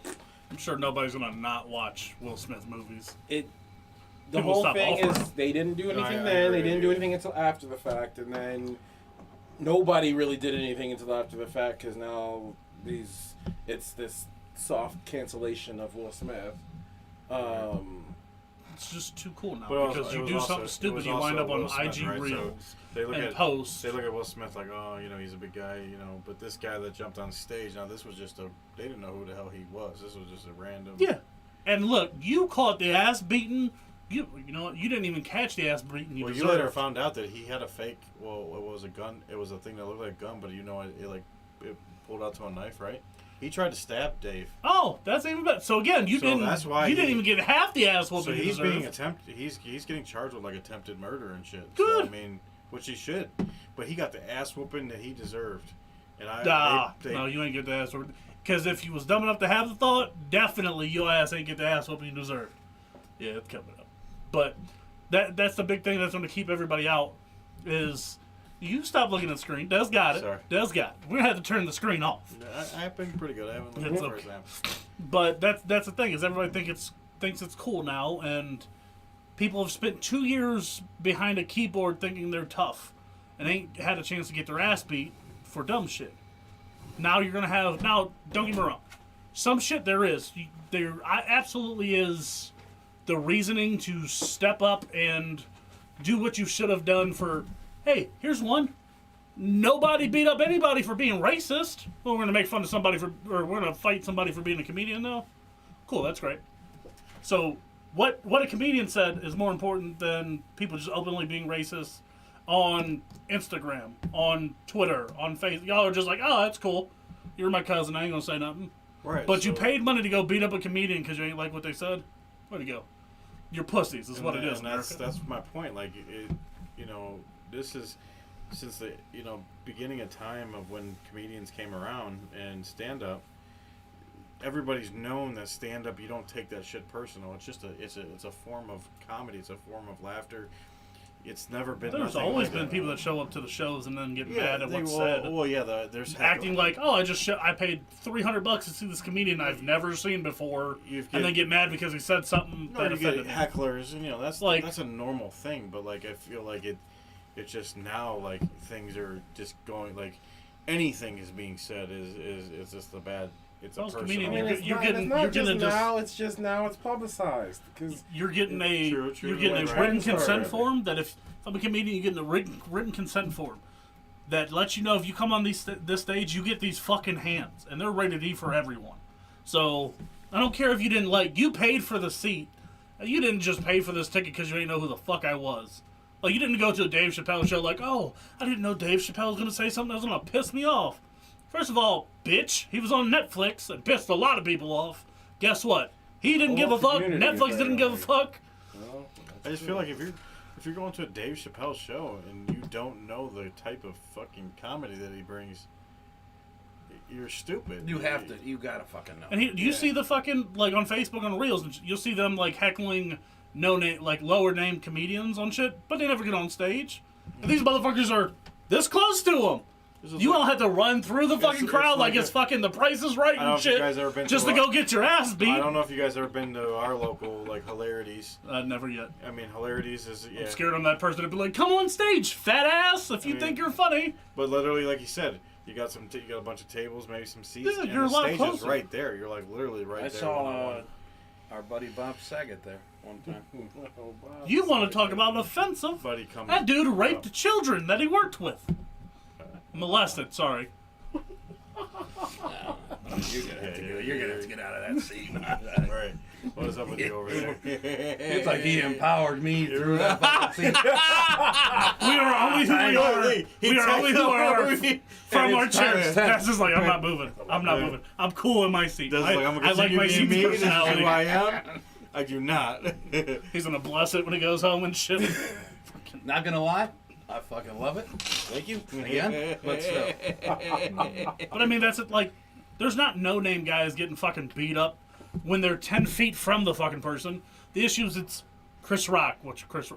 I'm sure nobody's gonna not watch Will Smith movies. The People whole stop thing offering is them. they didn't do anything I then. agree They didn't with do you. anything until after the fact, and then nobody really did anything until after the fact because now it's this soft cancellation of Will Smith. It's just too cool now But because it you was do also- something it stupid, was you wind up also on Will Smith, IG right? So reels They look and at posts. They look at Will Smith like, oh, he's a big guy, but this guy that jumped on stage, now this was just they didn't know who the hell he was. This was just a random. Yeah, and look, you caught the ass beating. You know what? You didn't even catch the ass beating. You Well, you deserved. later found out that he had a fake. Well, it was a gun. It was a thing that looked like a gun, but it pulled out to a knife, right? He tried to stab Dave. Oh, that's even better. So again, you So didn't. that's why you didn't he- even get half the ass So whooping you he's being deserved. He's getting charged with like attempted murder and shit. Good. So, I mean, which he should, but he got the ass whooping that he deserved. And No, you ain't get the ass whooping. Because if you was dumb enough to have the thought, definitely your ass ain't get the ass whooping you deserved. Yeah, it's coming up. But that's the big thing that's going to keep everybody out is You stop looking at the screen. Des got it. Sorry. Des got it. We're gonna have to turn the screen off. I've been pretty good. I haven't It's looked okay. for exam. But that's the thing is everybody thinks it's cool now, and people have spent 2 years behind a keyboard thinking they're tough, and ain't had a chance to get their ass beat for dumb shit. Now you're gonna have don't get me wrong, some shit there absolutely is the reasoning to step up and do what you should have done for. Hey, here's one. Nobody beat up anybody for being racist. Well, we're gonna make fun of somebody or we're gonna fight somebody for being a comedian though. Cool, that's great. So what a comedian said is more important than people just openly being racist on Instagram, on Twitter, on Facebook. Y'all are just like, oh, that's cool. You're my cousin. I ain't gonna say nothing. Right. But you so- paid money to go beat up a comedian because you ain't like what they said. Where'd you go? You're pussies. Is and what it that- is. And that's America. my point. Like this is since the beginning of time of when comedians came around and stand up. Everybody's known that stand up. You don't take that shit personal. It's just it's a form of comedy. It's a form of laughter. It's never been. There's nothing always like been that. people that show up to the shows and then get Yeah, mad at they- what's well, said. Well, yeah, there's Acting like, oh, I paid $300 to see this comedian I've never seen before, You've and then get mad because he said something No, that you get offended me. hecklers, and that's Like- that's a normal thing. But like, I feel like it's just now like things are just going like anything is being said is just a bad. It's Well, a as personal. comedian, I mean, you're it's getting- not you're just getting just- now. It's just now. It's publicized because You're getting True, you're getting right. a written Sorry. consent form that if I'm a comedian, you get a written consent form that lets you know if you come on this stage, you get these fucking hands, and they're rated E for everyone. So I don't care if you didn't you paid for the seat. You didn't just pay for this ticket because you didn't know who the fuck I was. Like you didn't go to a Dave Chappelle show like, oh, I didn't know Dave Chappelle was gonna say something that was gonna piss me off. First of all, bitch, he was on Netflix and pissed a lot of people off. Guess what? He didn't give a fuck. community, Netflix didn't give a fuck. I just feel like if you're going to a Dave Chappelle show and you don't know the type of fucking comedy that he brings, you're stupid. You have to. You gotta fucking know. And you Yeah. see the fucking on Facebook on Reels, and you'll see them heckling no name lower name comedians on shit, but they never get on stage. And these motherfuckers are this close to them. This is You like- all have to run through the fucking it's crowd like like it's fucking The Price is Right I don't know and if you shit, guys ever been just to to go get your ass beat. I don't know if you guys ever been to our local Hilarities. Never yet. I mean, Hilarities is I'm scared I'm that person to be like, come on stage, fat ass, if you mean- think you're funny. But literally, like you said, you got you got a bunch of tables, maybe some seats, Yeah, and you're a the lot stage is closer. right there. You're like literally right I there. saw one-on-one. our buddy Bob Saget there one time. You want to talk about offensive? Buddy comes. That dude raped children that he worked with. Molested, sorry. You're gonna have to get out of that seat. Right. What is up with you over there? It's like he empowered me through that fucking seat. We are only who we are. He We are only who we are from And our it's times chairs. 10. That's just like, I'm not moving. I'm not moving. I'm cool in my seat. Does I, like I'm I gonna like my continue seat's being me. This is personality. who I am. I do not. He's gonna bless it when he goes home and shit. Not gonna lie, I fucking love it. Thank you again. But still, But I mean, that's it. Like, there's not no-name guys getting fucking beat up when they're 10 feet from the fucking person. The issue is it's Chris Rock,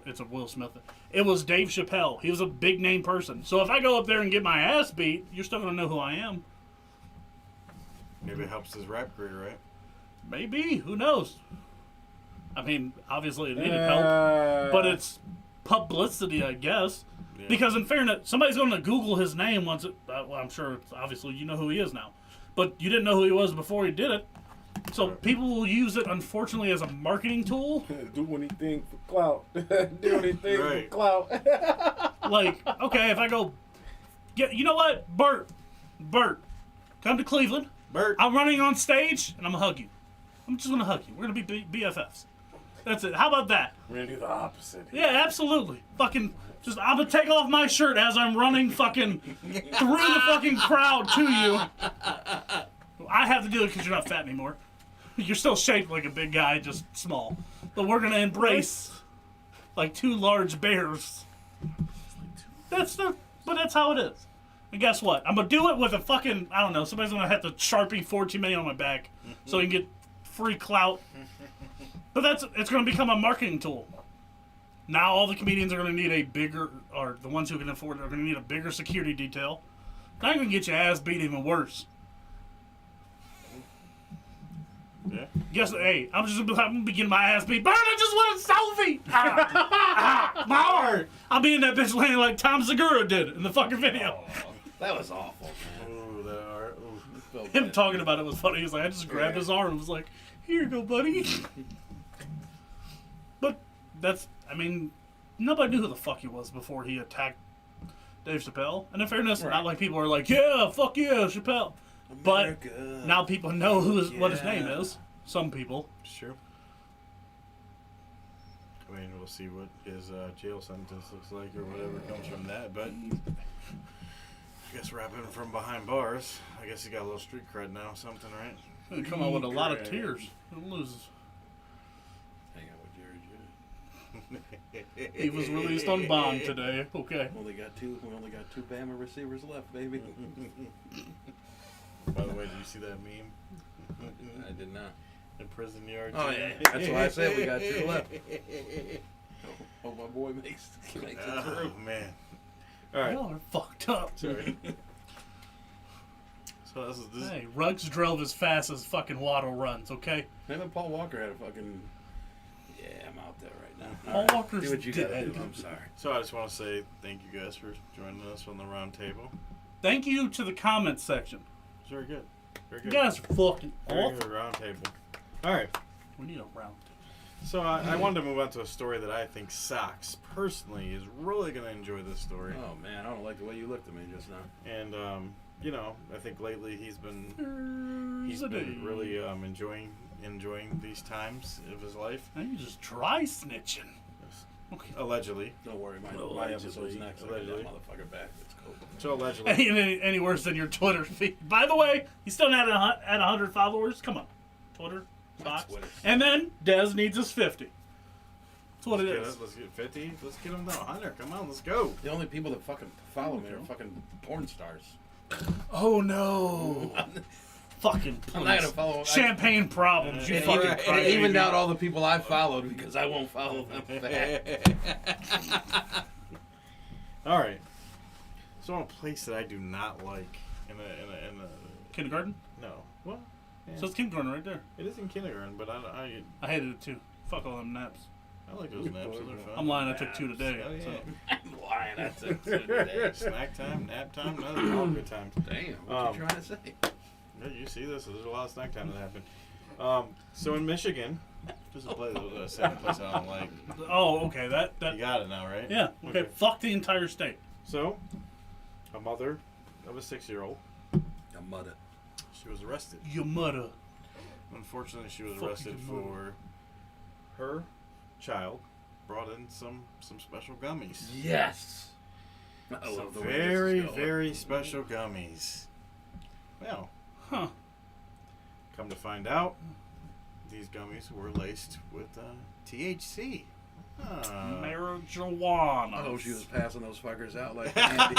it's a Will Smith. It was Dave Chappelle. He was a big-name person. So if I go up there and get my ass beat, you're still gonna know who I am. Maybe it helps his rap career, right? Maybe. Who knows? I mean, obviously it needed help, but it's publicity, I guess. Yeah. Because in fairness, somebody's going to Google his name once it. Well, I'm sure, obviously, you know who he is now, but you didn't know who he was before he did it. So Right. people will use it, unfortunately, as a marketing tool. do anything for clout. Do anything for Right. clout. Like, okay, if I go, you know what, Bert, come to Cleveland. Bert. I'm running on stage, and I'm gonna hug you. I'm just gonna hug you. We're gonna be BFFs. That's it. How about that? We're gonna do the opposite. Yeah, absolutely. Fucking, I'm gonna take off my shirt as I'm running fucking through the fucking crowd to you. I have to do it because you're not fat anymore. You're still shaped like a big guy, just small. But we're gonna embrace like two large bears. But that's how it is. And guess what? I'm gonna do it with a fucking, I don't know, somebody's gonna have to Sharpie 14 million on my back so he can get free clout. But it's gonna become a marketing tool. Now all the comedians are going to need a bigger, or the ones who can afford it are going to need a bigger security detail. Now you're going to get your ass beat even worse. Yeah. Guess, hey, I'm going to be getting my ass beat. Burn, I just want a selfie! My heart! I'll be in that bitch landing like Tom Segura did in the fucking video. That was awful, man. Ooh, that art. Ooh. Felt Him bad. talking about it was funny. He was like, I just grabbed his arm and was like, here you go, buddy. But that's, I mean, nobody knew who the fuck he was before he attacked Dave Chappelle. And in fairness, Right. not like people are like, yeah, fuck yeah, Chappelle. But America. now people know what his name Yeah. is. Some people. It's true. I mean, we'll see what his jail sentence looks like or whatever comes from that. But I guess rapping from behind bars. I guess he got a little street cred now, something, right? He'll come out with a lot of Great. tears. He'll lose. Hang out with Jerry Judy. He was released on bond today. Okay. We only got two Bama receivers left, baby. By the way, did you see that meme? I did not. In prison yard. Oh, yeah. That's why I said we got two left. Oh, my boy makes it Oh, through. man. All right. Y'all are fucked up. Sorry. So this is Hey, Ruggs drove as fast as fucking Waddle runs, okay? Him and Paul Walker had a fucking. Yeah, I'm out there right now. Paul All right, Walker's do what you gotta dead. do. I'm sorry. So I just want to say thank you guys for joining us on the round table. Thank you to the comments section. It's very good. Very You good. guys are fucking Very awful. good round table. All right. We need a round. So I wanted to move on to a story that I think Sox personally is really going to enjoy this story. Oh man, I don't like the way you looked at me just now. And you know, I think lately he's been really enjoying these times of his life. Now you just dry snitching. Okay. Allegedly. Don't worry, my Allegedly. episode's next. I got Allegedly. that motherfucker back. It's cool. So allegedly. Any worse than your Twitter feed. By the way, he's still not at 100 followers. Come on. Twitter, Fox. Twitter. And then Dez needs his 50. That's what it is. Let's get 50. Let's get him to 100. Come on, let's go. The only people that fucking follow me are fucking porn stars. Oh no. Fucking I'm not gonna please. follow. Champagne problems. You And fucking even, crybaby. and even out all the people I followed because I won't follow them back. All right. So in a place that I do not like in a Kindergarten? no. Well, yeah. So it's kindergarten right there. It is in kindergarten, but I I hated it too. Fuck all them naps. like those naps. Those are fun. I'm lying, I took 2 today. Oh, yeah. So. I'm lying. That's it today. Snack time, nap time, those are all good times. Damn, what you trying to say? Yeah, you see this? There's a lot of snack time that happened. So in Michigan, just a place, a second place I don't like. Oh, okay. That You got it now, right? yeah. Okay. Fuck the entire state. So, a mother of a 6-year-old, A mother. she was arrested. Your mother. Unfortunately, she was Fucking arrested mother. for her child brought in some special gummies. Yes. I Some love the way very, this is going. very special gummies. Well, Huh. come to find out, these gummies were laced with THC. Marijuana. I hope she was passing those fuckers out like candy.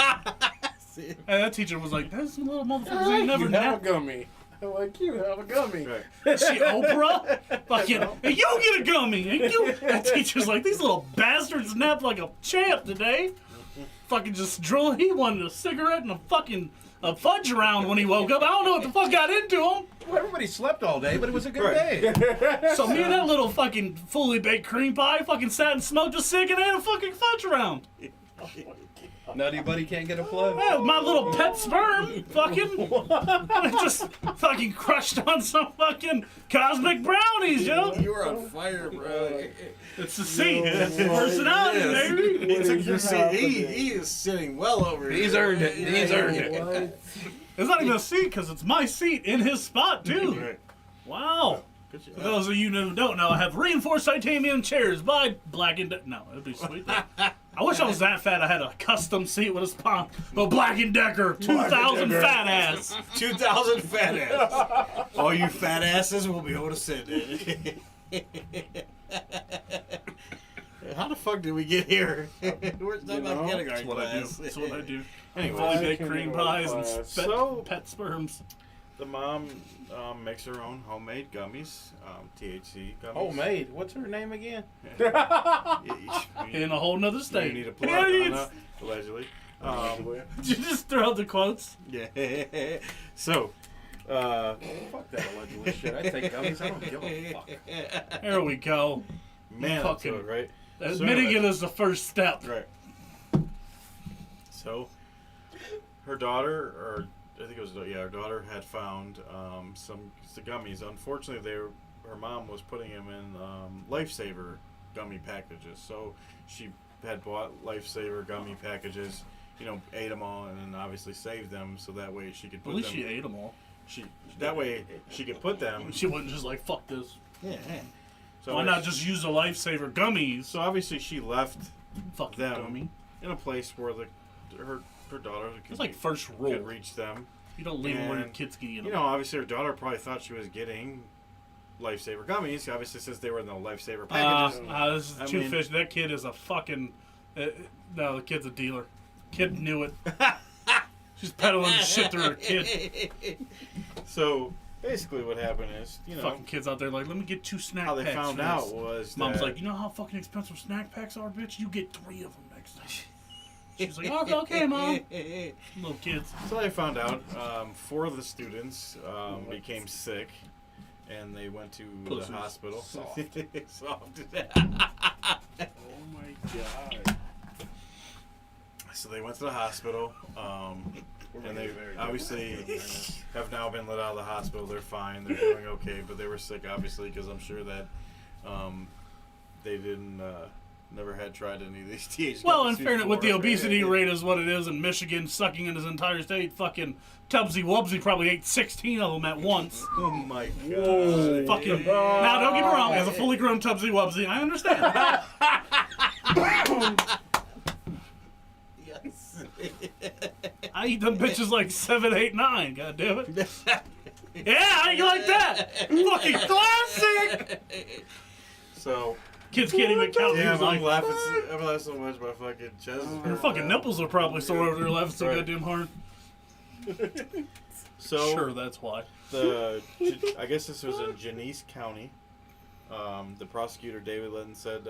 See? And that teacher was like, "Those little motherfuckers ain't never you have a napped." gummy. I like you have a gummy. Right. Is she Oprah? Fucking, hey, you get a gummy. And you. That teacher's like, these little bastards napped like a champ today. Fucking just drilling. He wanted a cigarette and a fudge round when he woke up. I don't know what the fuck got into him. Well, everybody slept all day, but it was a good Right. day. So me and that little fucking fully baked cream pie fucking sat and smoked a cig and ate a fucking fudge round. Nutty Buddy can't get a plug. Yeah, my little pet sperm fucking just fucking crushed on some fucking cosmic brownies, yo. You were on fire, bro. It's the seat. It's the personality, Yes. baby. He took your is seat. happening? He is sitting well over here. He's earned it. He's earned it. What? It's not even a seat because it's my seat in his spot, too. Right. Wow. Good For job. those of you who don't know, I have reinforced titanium chairs by Black & Decker. No, it'd be sweet. I wish I was that fat. I had a custom seat with a spine. But Black & Decker, 2,000 fat ass. 2,000 fat ass. All you fat asses will be able to sit in it. How the fuck did we get here? We're talking about kindergarten That's what I do. class. That's what I do. Anyway, Fully baked Kindergarten cream pies and class. pet, So- pet sperms. the mom makes her own homemade gummies, THC gummies. Homemade. What's her name again? In a whole nother You state. need a plug, allegedly. Did you just throw out the quotes? Yeah. So, Fuck that allegedly shit. I take gummies. I don't give a fuck. There we go. man, that's Fucking- so right. Admitting anyway. it is the first step. Right. So, her daughter, or I think it was, her daughter had found some gummies. Unfortunately, her mom was putting them in Lifesaver gummy packages. So she had bought Lifesaver gummy packages, ate them all, and then obviously saved them so that way she could At put least them. she ate them all. That way she could put them. She wasn't just like, fuck this. Yeah. So Why not just use the Lifesaver gummies? So obviously she left Fuck them gummy. in a place where her daughter could, It's like first rule. could reach them. You don't leave them where your And, kids can eat them. Obviously her daughter probably thought she was getting Lifesaver gummies. Obviously, since they were in the Lifesaver packages. This is I two mean- fish. That kid is a fucking. No, the kid's a dealer. Kid knew it. She's peddling shit through her kid. So basically, what happened is, Fucking kids out there like, let me get 2 snack how packs. they found for out this." was Mom's that like, you know how fucking expensive snack packs are, bitch? You get 3 of them next time. She's like, okay, mom. Little kids. So I found out 4 of the students became sick, and they went to Pussies. the hospital. Soft. Soft. Oh my god. So they went to the hospital, and they obviously have now been let out of the hospital. They're fine. They're doing okay, but they were sick, obviously, because I'm sure that they didn't never had tried any of these THC. Well, in fairness, with the before. obesity rate is what it is in Michigan, sucking in his entire state, fucking Tubbsy Wubsy probably ate 16 of them at once. Oh my god! Whoa. Fucking. Now, don't get me wrong, as a fully grown Tubbsy Wubsy, I understand. Yes. I eat them bitches like 7, 8, 9. God damn it. Yeah, how you like that? Fucking classic. So Kids can't even count. yeah, He's I'm like, laughing so much. My fucking chest. is your fucking nipples are probably sore over there laughing so Right. goddamn hard. So Sure, that's why. I guess this was in Genesee County. The prosecutor David Litton said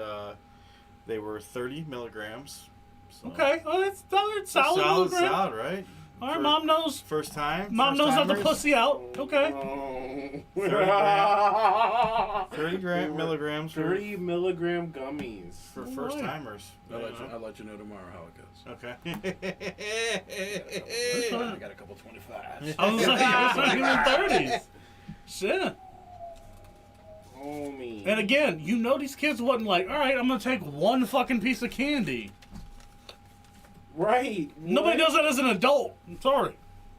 they were 30 milligrams. So Okay, well, that's solid. solid, Solid. right? All right, For mom knows. First time. Mom knows not to first-timers? pussy out. Okay. 30 milligrams for 30 milligram gummies. for All first right. timers. I'll let you know tomorrow how it goes. Okay. I got a couple 25s. I was like, even 30s. Shit. Homie. And again, you know these kids wasn't like, all right, I'm going to take one fucking piece of candy. Right. Nobody does that as an adult. I'm sorry.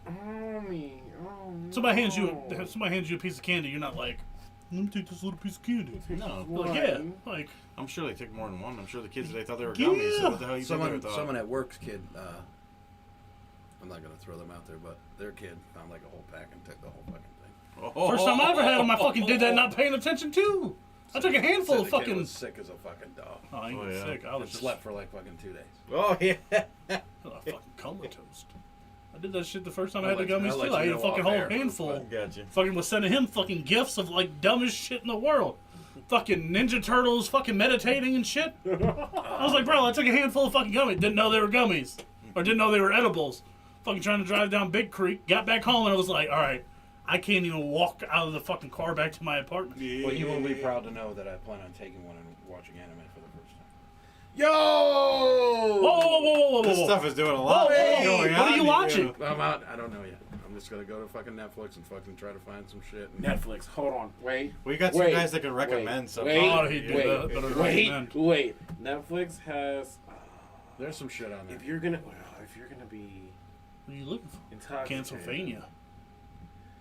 Homie. Oh, Somebody hands you no. a piece of candy, you're not like, let me take this little piece of candy. No, Like, Right. yeah, like, I'm sure they took more than one. I'm sure the kids today thought they were gummies. So what the hell you think they thought? Someone at work's kid, I'm not going to throw them out there, but their kid found like a whole pack and took the whole fucking thing. first time I ever had them, I fucking did that not paying attention too. I took a handful Said of the kid fucking. was sick as a fucking dog. Oh, I ain't Oh, yeah. sick. I And was just slept for like fucking 2 days. Oh yeah. fucking comatose. I did that shit the first time I I'll had the let you- gummies I'll let too. I you ate a know fucking off whole air. handful. Gotcha. Fucking was sending him fucking gifts of like dumbest shit in the world. Fucking Ninja Turtles fucking meditating and shit. I was like, bro, I took a handful of fucking gummies. Didn't know they were gummies. Or didn't know they were edibles. Fucking trying to drive down Big Creek. Got back home and I was like, alright, I can't even walk out of the fucking car back to my apartment. Well, you will be proud to know that I plan on taking one and watching anime for the first time. Yo! Whoa, whoa, whoa, whoa, whoa, This whoa. stuff is doing a lot. Whoa, whoa, whoa. going What are on you to watching? I'm out. I don't know yet. I'm just gonna go to fucking Netflix and fucking try to find some shit. And Netflix, hold on. Wait. We got some Wait, guys that can recommend wait, something. wait, Oh, he'd do wait, that, but I'd wait, recommend. wait. Netflix has. There's some shit on there. If you're gonna be What are you looking for? intoxicated. Transylvania.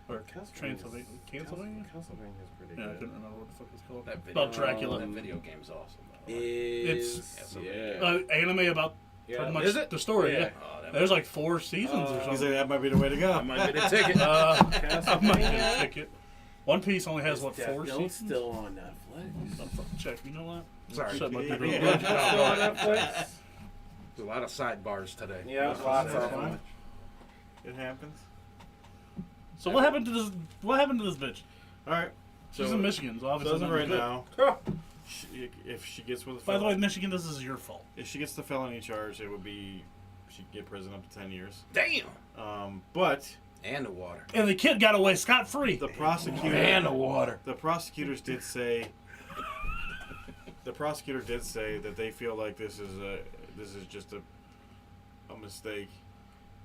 Or Castlevania's- Transylvania? Pennsylvania? Castlevania's pretty Yeah, I good. couldn't remember what the fuck it's called. That video, About Dracula. That video game's awesome. Though. Is yeah. Anime about Yeah. pretty much Is it? the story, Yeah. yeah. Oh, that There's like 4 seasons or He's something. like, that might be the way to go. I might get a ticket. I might get a ticket. One Piece only has, what, 4 Death seasons? Note's still on Netflix. I'll fucking check. You know what? Sorry. Shut my Yeah. big Yeah. old Still on Netflix. There's a lot of sidebars today. Yeah, That's lots what's of happening. them. It happens. So what happened to this? What happened to this bitch? All right. She's So in Michigan, so obviously as of not right good. now, if she gets with a By the way, felon, Michigan, this is your fault. if she gets the felony charge, it would be she'd get prison up to 10 years. Damn. But And the water. And the kid got away scot free. the prosecutor And the water. the prosecutors did say that they feel like this is just a mistake,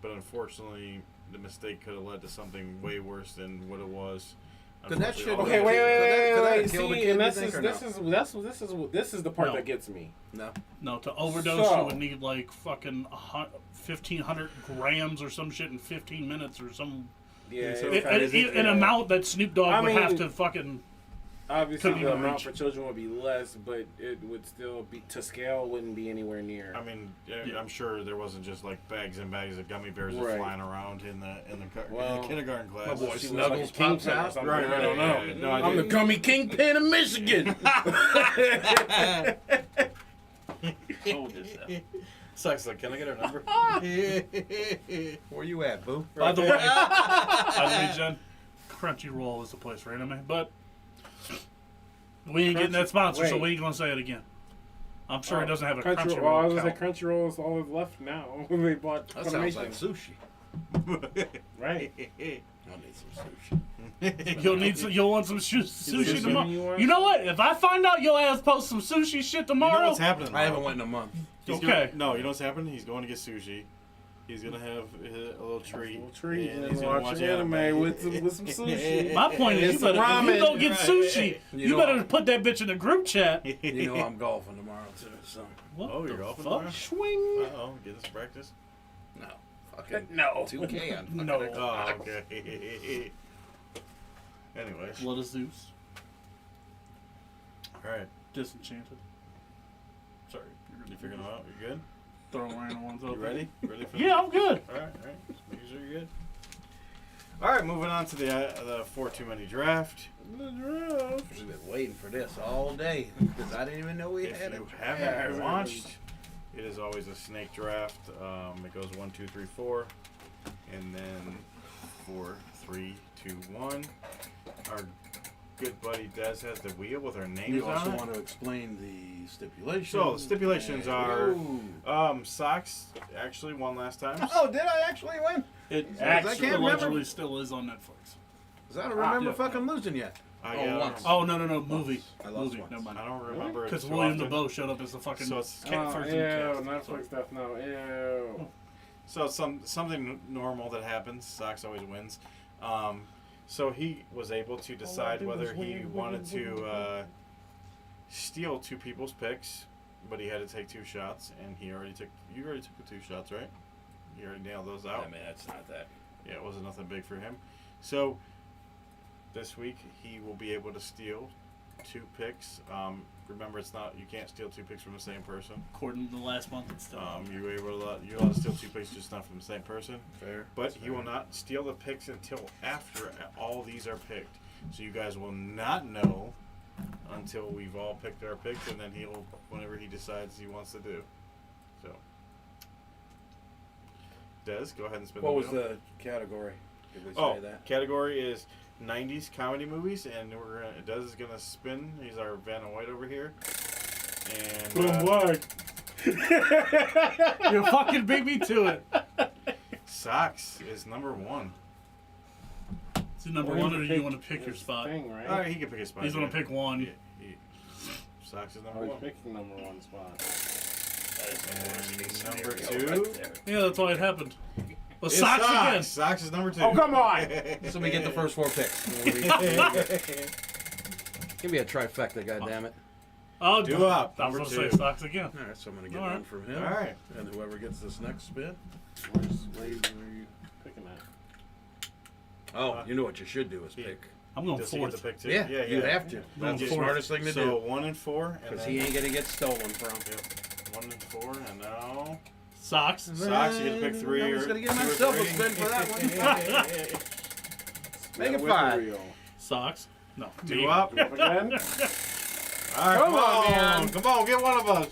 but unfortunately the mistake could have led to something way worse than what it was. Could that shit- Unfortunately, Okay, all wait, the- Could that wait. kill the See, kid, and you this think, is or this is the part No. that gets me. No. No, to overdose, So- you would need like fucking 1,500 grams or some shit in 15 minutes or some Yeah, So it's kinda- is an amount that Snoop Dogg I would have mean- to fucking. obviously couldn't the even amount reach. for children would be less, but it would still be to scale. Wouldn't be anywhere near. I mean, Yeah. I'm sure there wasn't just like bags and bags of gummy bears just Right. flying around in the Well, kindergarten class. my boy She was Snuggles like a pops kingpin or out. something. Right, I don't know. yeah, no, I I'm the did. gummy kingpin of Michigan. Hold yourself. Sucks. Like, can I get her number? Where you at, boo? By the way, Jen, Crunchyroll is the place for anime, but we ain't getting that sponsor, so wait. we ain't gonna say it again. I'm sure it doesn't have a Crunchyroll. Crunchyroll. Well, I was gonna account. say Crunchyroll is all that's left now. They bought That sounds like Funimation. sushi. Right. I need some sushi. You'll want some sushi sushi tomorrow. you want? You know what? If I find out your ass post some sushi shit You know tomorrow, what's happening? I haven't though? went in a month. He's Okay. no, you know what's happening? He's going to get sushi. He's gonna have a little treat. Little treat and and he's gonna watch watch anime with some sushi. my point is, It's you better, if you ramen. go get Right. sushi, You you know better I'm- put that bitch in the group chat. You know I'm golfing tomorrow too, so What Oh, the you're golfing fuck? tomorrow? Swing. Uh-oh, getting some practice. no. Fucking No. 2K on fucking No. Xbox. Oh, okay. Anyways, Blood of Zeus. all right. Disenchanted. Sorry. You figuring them out? You good? Throwing random ones You up. ready? Ready for Yeah, I'm good. All right. Making sure you're good. All right, moving on to the 4 Too Many draft. We've been waiting for this all day because I didn't even know we If had it. you haven't watched, it is always a snake draft. It goes 1, 2, 3, 4, and then 4, 3, 2, 1. Our good buddy Des has the wheel with our names You also on it. want to explain the stipulations. So the stipulations are Ooh. Sox actually won last time. Oh, did I actually win? It I actually can't remember. allegedly still is on Netflix. Because I don't remember yeah. fucking losing yet. Yeah, once. Oh, no, movie. I lost Movie, once. never mind. I don't remember. it Because too William often. DeBoe showed up as the fucking So it's first Ew, in the cast. Netflix stuff now. Ew. So it's something normal that happens. Sox always wins. So he was able to decide whether he wanted to steal 2 people's picks, but he had to take 2 shots, and you already took the 2 shots, right? You already nailed those out. I mean, that's not that. Yeah, it wasn't nothing big for him. So this week he will be able to steal 2 picks. Remember, you can't steal 2 picks from the same person. According to the last month, it's still. You're allowed to steal 2 picks, just not from the same person. Fair. But he will not steal the picks until after all these are picked. So you guys will not know until we've all picked our picks, and then he'll whenever he decides he wants to do. So, Des, go ahead and spin What the was wheel. the category? Did we say Oh, that? category is 90s comedy movies, and Des is gonna spin. He's our Vanna White over here, and Black. You fucking beat me to it. Sox is number 1. Is it number 1 or do you want to pick your his spot? Thing, right? All right, he can pick his spot. He's going yeah. to pick one. Yeah, Sox is number I was 1. picking number 1 spot. And number 2. Yeah, that's why it happened. Well, It's Sox again. Sox is number 2. Oh, come on! So we get the first 4 picks. Give me a trifecta, goddammit. Oh, Do up, I was number going to 2. say Sox again. All right, so I'm going to get All right. one from him. All right. And whoever gets this next spin. Where you picking at? Oh, you know what you should do is Yeah. pick. I'm going Does he get the 4th. pick too? Yeah, you have to. That's the Going smartest thing to So do. 1 and 4, and Because then he ain't going to get stolen from. Yep. 1 and 4, and now Sox. Sox. You get to pick 3. I'm just or going to give 2 or myself a 3. spin for that one. Make it With the 5. wheel. Sox. No. 2 me. up. Do up again? All right, Come on, man. Come on, get one of us.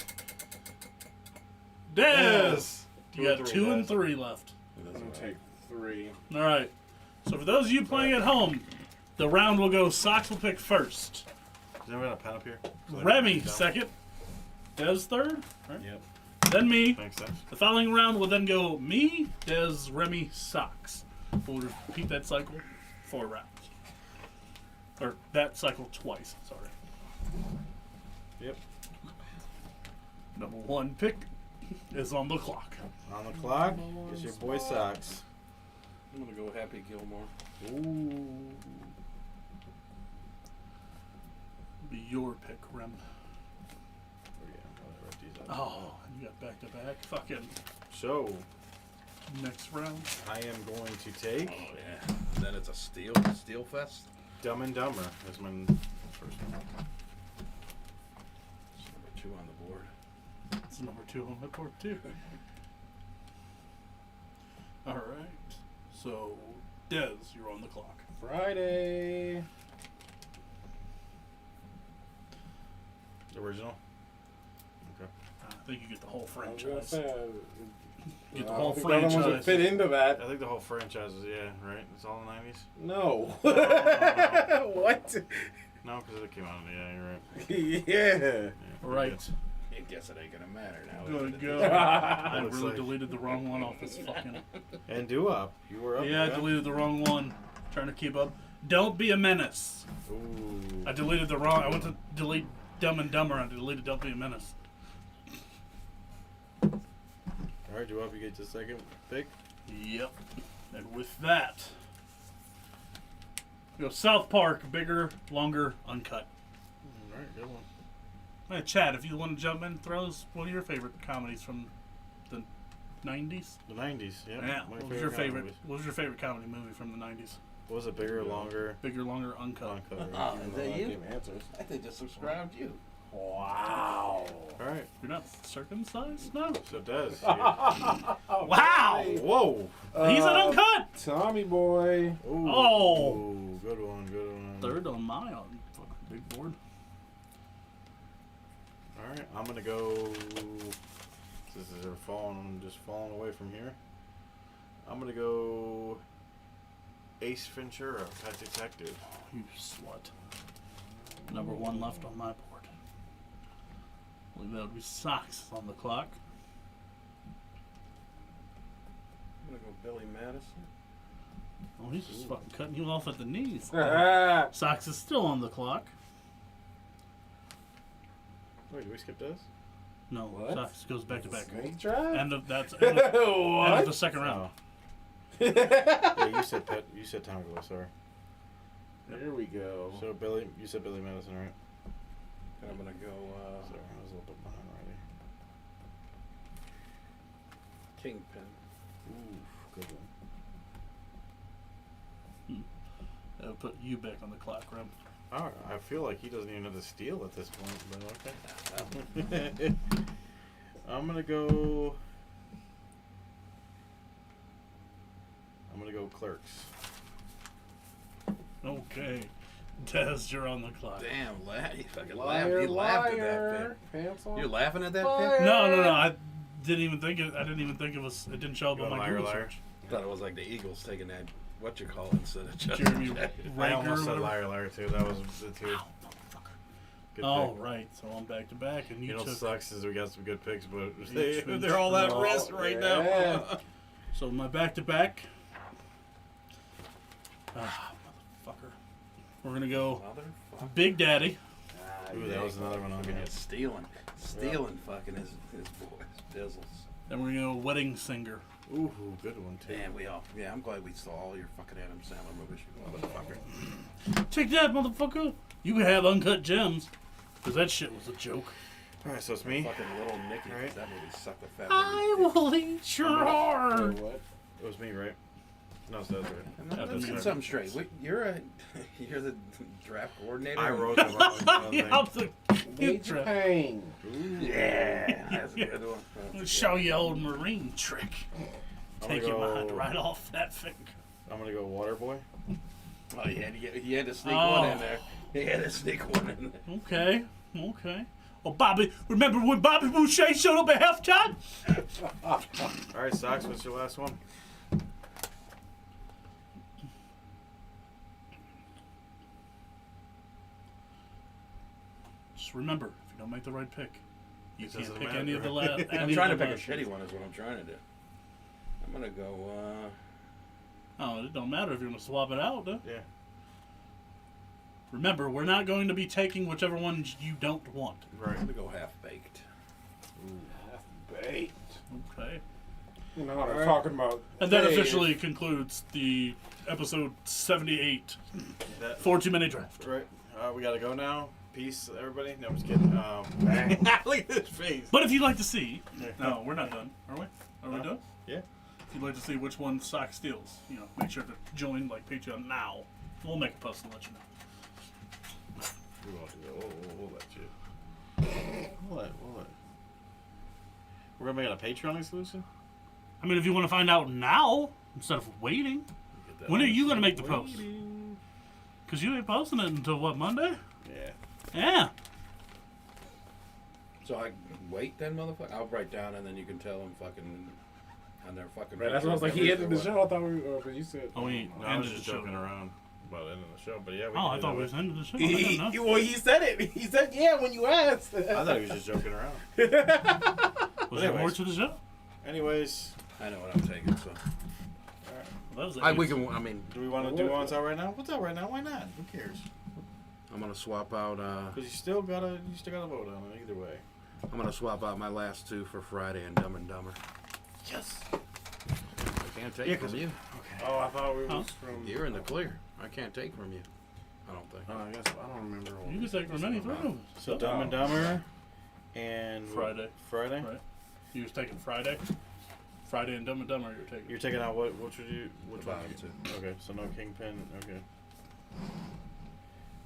Dez. Yes. You got 2 and 3 left. I'm gonna take 3. All right. So for those of you playing at home, the round will go. Sox will pick first. Does anyone have a pen up here? So I can Remy write it down? second. Des third. Right? Yep. Then me. Makes sense. The following round will then go me, Des, Remy, Sox. We'll repeat that cycle 4 rounds. Or that cycle twice, sorry. Yep. Number 1 pick is on the clock. On the clock, it's your boy Sox. I'm gonna go Happy Gilmore. Ooh. Be your pick, Rem. Oh, yeah, I'm gonna write these out. Oh, you got back to back. Fucking So, next round. I am going to take Oh yeah. Then it's a steel fest. Dumb and Dumber as my first one. It's number 2 on the board. It's number 2 on the board, too. Alright. So, Des, you're on the clock. Friday. Original. Okay. I think you get the whole I was gonna franchise. say, Get the I whole don't think the other ones would franchise. fit into that. I think the whole franchise is, yeah, right? It's all in the 90s? No. What? No, because it came out, yeah, you're right. Yeah. Yeah, Right. I guess it ain't gonna matter now. Good is it? go. I Looks really like- deleted the wrong one off this fucking. And Doo-Wop, you were up. Yeah, I deleted the wrong one. Trying to keep up. Don't be a menace. Ooh. I deleted the wrong. I went to delete Dumb and Dumber and I deleted Don't be a menace. All right, Doo-Wop, you get the second pick. Yep. And with that, we go South Park, bigger, longer, uncut. All right, good one. Hey, Chad, if you want to jump in, throw us one of your favorite comedies from the 90s. The 90s, yeah. Yeah. My What was your comedy favorite? movies. What was your favorite comedy movie from the 90s? What was it, bigger, longer, Bigger, longer, uncut. uncut? Oh, Right? is that you? Give answers. I think just subscribed you. Wow. All right, You're not circumcised? No. so Des. Wow! Whoa. He's an uncut! Tommy boy. Ooh. Oh. Ooh, good one, good one. Third on my fucking big board. All right, I'm gonna go. This is I'm just falling away from here. I'm gonna go. Ace Ventura, Pet Detective. You slut. Number 1 left on my board. I believe that would be Sox on the clock. I'm gonna go Billy Madison. Oh, he's just fucking cutting you off at the knees. Snake Sox is still on the clock. Wait, did we skip Des? No, What? Sox goes back to back. drive? End of that's end of, end of What? the second round. Yeah, you said Pet. You said Tommy Boy. Sorry. Here we go. So Billy, you said Billy Madison, right? And I'm gonna go Sorry, I was a little bit behind already. Kingpin. Ooh, good one. That would put you back on the clock, Rem. All right, I feel like he doesn't even have to steal at this point, but okay. I'm gonna go. Clerks. Okay. Des, you're on the clock. Damn, he fucking laughed. Liar, He laughed at that liar. Pants on pick. You're laughing at that fire. pick? No. I didn't even think it. I didn't even think it was. It didn't show up You on want my liar, Google liar? search. I thought it was like the Eagles taking that, what you call it, instead of Justin Jeremy Jackson. I Rager almost or said whatever. liar too. That was the two. Ow, motherfucker. Good Oh, pick. right. So I'm back to back, and You you know what took. sucks is we got some good picks, but Each they're all at Oh, risk right yeah. now. So my back to back. Ah, motherfucker. We're gonna go Motherfucker. Big Daddy. Ooh, that was another one on Fucking there. stealing fucking his boys, Dizzles. Then we're gonna go Wedding Singer. Ooh, good one too. Damn, I'm glad we saw all your fucking Adam Sandler movies, you motherfucker. Take that, motherfucker. You can have Uncut Gems, because that shit was a joke. All right, so it's me. Fucking Little Nicky, All right. that movie sucked the fat. I will eat your heart. What? It was me, right? No, so that's right. Yeah, Let's that's get something straight. You're the draft coordinator. I wrote the wrong Yeah, thing. I'm the Major Pain. Yeah, that's a Yeah. good one. I'll show you old Marine trick. I'm Take gonna your go- mind right off that finger. I'm gonna go Waterboy. Oh, he had to sneak Oh. one in there. He had to sneak one in there. Okay. Oh, Bobby, remember when Bobby Boucher showed up at halftime? All right, Sox. What's your last one? remember, if you don't make the right pick, you It can't doesn't pick matter. any of the I'm trying to pick a shitty one. Is what I'm trying to do. I'm gonna go. Oh, it don't matter if you're gonna swap it out. Though. Yeah. Remember, we're not going to be taking whichever ones you don't want. I'm Right. gonna go half baked. Baked. Okay. You know what I'm talking about. And that Hey, officially concludes the episode 78 That, for Too Many Draft. right. We gotta go now. Peace, everybody. No, I'm just kidding. Look at his face. But if you'd like to see, Yeah. no, we're not done, are we? Are we done? Yeah. If you'd like to see which one Sock steals, make sure to join Patreon now. We'll make a post and let you know. We won't do that. We'll let you. We'll let. We're gonna make it a Patreon exclusive. I mean, if you want to find out now instead of waiting, Get that when are one. you going to make the post? Because you ain't posting it until what, Monday? Yeah. Yeah. So I wait then, motherfucker. I'll write down and then you can tell them fucking on their fucking. Man, that's what I was like. He ended the show. I thought we were. But you said. Oh, we ain't No, I was ended just the show. joking around about ending the show, but yeah. We Oh, can I do thought that we was way. ended the show. I didn't know. Well, he said it. He said, "Yeah," when you asked. I thought he was just joking around. Was there more anyways. to the show? Anyways, I know what I'm taking. So Well, that was we can. I mean, do we want to do what's out right now? What's out right now? Why not? Who cares? I'm gonna swap out. Because you still gotta vote on it either way. I'm gonna swap out my last two for Friday and Dumb and Dumber. Yes. I can't take Yeah, from 'cause- you. Oh, I thought we Huh? was from. You're in the clear. I can't take from you. I don't think. I guess I don't remember. What You we can take from any three. So Dumb and Dumber and Friday. Friday. Right. You was taking Friday. Friday and Dumb and Dumber you're taking. You're taking out what? Which would you? Which The one? bottom two. Okay, so no Kingpin. Okay.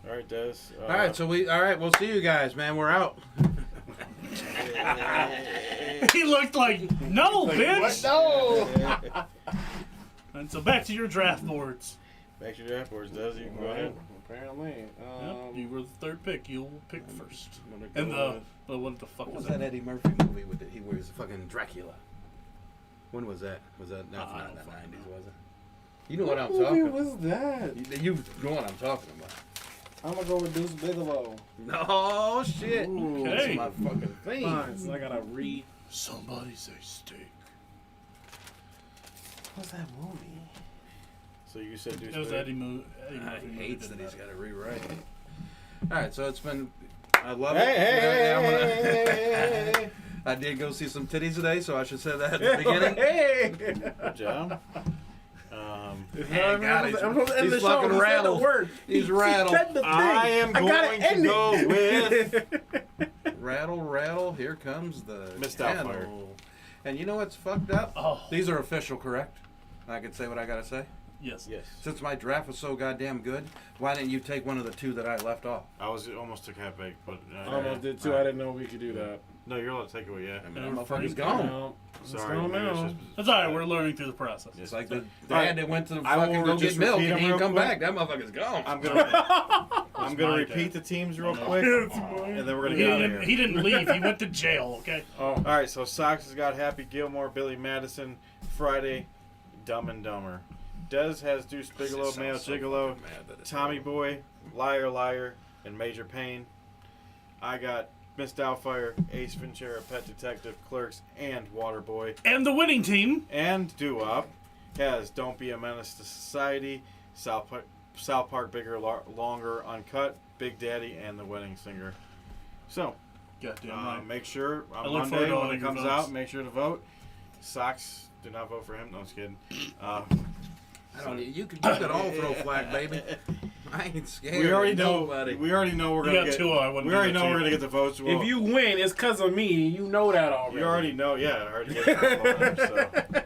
All right, Des. All right, so we'll see you guys, man. We're out. He looked like, no, bitch! No. And so back to your draft boards. Back to your draft boards, Des. You can go ahead. Apparently. Yep, you were the third pick. You'll pick first. I'm gonna go And with- what the fuck what is was that that? Eddie Murphy movie with he wears fucking Dracula? When was that? Was that not I from don't the fucking 90s? know. Was it? You know what I'm movie talking. was that? You know what I'm talking about. I'm gonna go with Deuce Bigelow. No shit. Okay. That's my fucking thing. Fine, so I gotta read. Somebody say steak. What's that movie? So you said Deuce It was Bigelow? Eddie Murphy. He hates that he's got to rewrite. All right, so it's been. I love Hey, it. hey, I'm gonna- hey, hey. I did go see some titties today, so I should say that at the beginning. Hey! Good job. Hey, God, I'm supposed to end he's the show. fucking He said the rattled. word. He's He rattled. said the thing. I am gotta going to end go it. Rattle, rattle, here comes the Miss candle. Doubtfire. And you know what's fucked up? Oh. These are official, correct? I can say what I gotta say? Yes. Yes. Since my draft was so goddamn good, why didn't you take one of the two that I left off? I was almost took half baked, but I almost did too. I didn't know we could do that. No, you're allowed to take it away. Yeah. I mean, Yeah, that we're motherfucker's free. gone. No, it's Sorry. gone maybe it's now. just- That's alright, we're learning through the process. It's like the All dad right. that went to I will fucking go just get milk repeat and them he ain't real come quick. back. That motherfucker's gone. I'm gonna my repeat dad. the teams real quick, It's mine. and then we're gonna He get out of didn't, here. he didn't leave. He went to jail, okay? Oh, All right, so Sox has got Happy Gilmore, Billy Madison, Friday, Dumb and Dumber. Dez has Deuce Bigelow, Male Gigolo, Tommy Boy, Liar Liar, and Major Payne. I got Miss Doubtfire, Ace Ventura, Pet Detective, Clerks, and Waterboy. And the winning team. And Doo-Wop has Don't Be a Menace to Society, South Park Bigger, Longer, Uncut, Big Daddy, and The Wedding Singer. So, Goddamn right. make sure I on look forward Monday to all when it your comes votes. out, make sure to vote. Sox, do not vote for him. No, I'm just kidding. I don't, you could all throw flag, baby. I ain't scared. We already of know. nobody. We already know we're You gonna got get. two, I wouldn't We do already that know to we're you. gonna get the votes. Well, if you win, it's because of me. You know that already. you already know. Yeah, I already get it.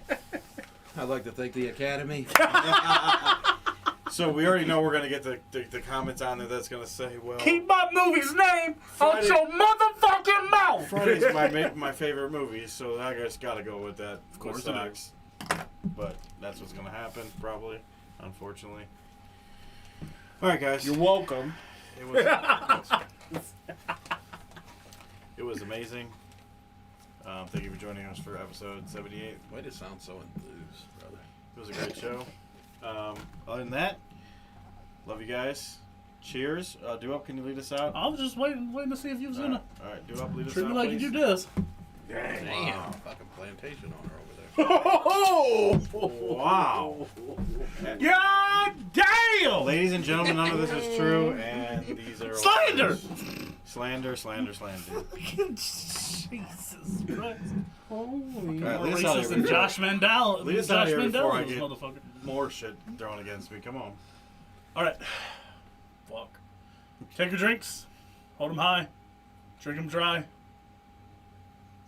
I'd like to thank the Academy. So we already know we're gonna get the comments on there that's gonna say, well, Keep my movie's name out Friday- your motherfucking mouth. Friday's my favorite movie, so I just gotta go with that. Of course it is. But that's what's gonna happen, probably, unfortunately. All right, guys. You're welcome. It was. It was amazing. Thank you for joining us for episode 78. Way to sound so enthused, brother. It was a great show. Other than that, love you guys. cheers. Do Up, can you lead us out? I was just waiting to see if you was All gonna right, Do Up, lead us treat out, me like please. you do this. Damn. Fucking plantation owner over there. Wow. God damn! Ladies and gentlemen, none of this is true, and these are Slander! lies. Slander. Jesus Christ. Holy. All right, More lead us out racist of than here. Josh Mandel. Lead us out Josh of here before Mandel, I this get motherfucker. more shit thrown against me. Come on. All right. Fuck. Take your drinks. Hold them high. Drink them dry.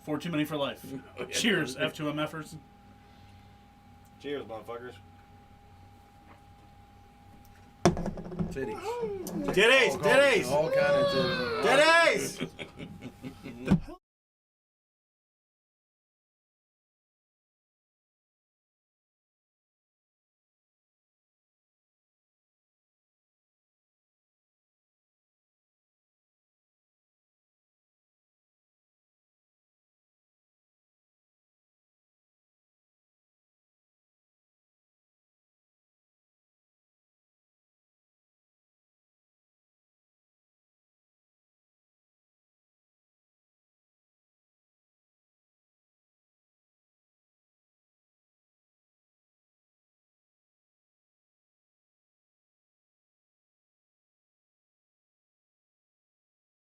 4 too many for life. Cheers, F2MFers. Cheers, motherfuckers. Titties. Titties! All kind of titties. Titties!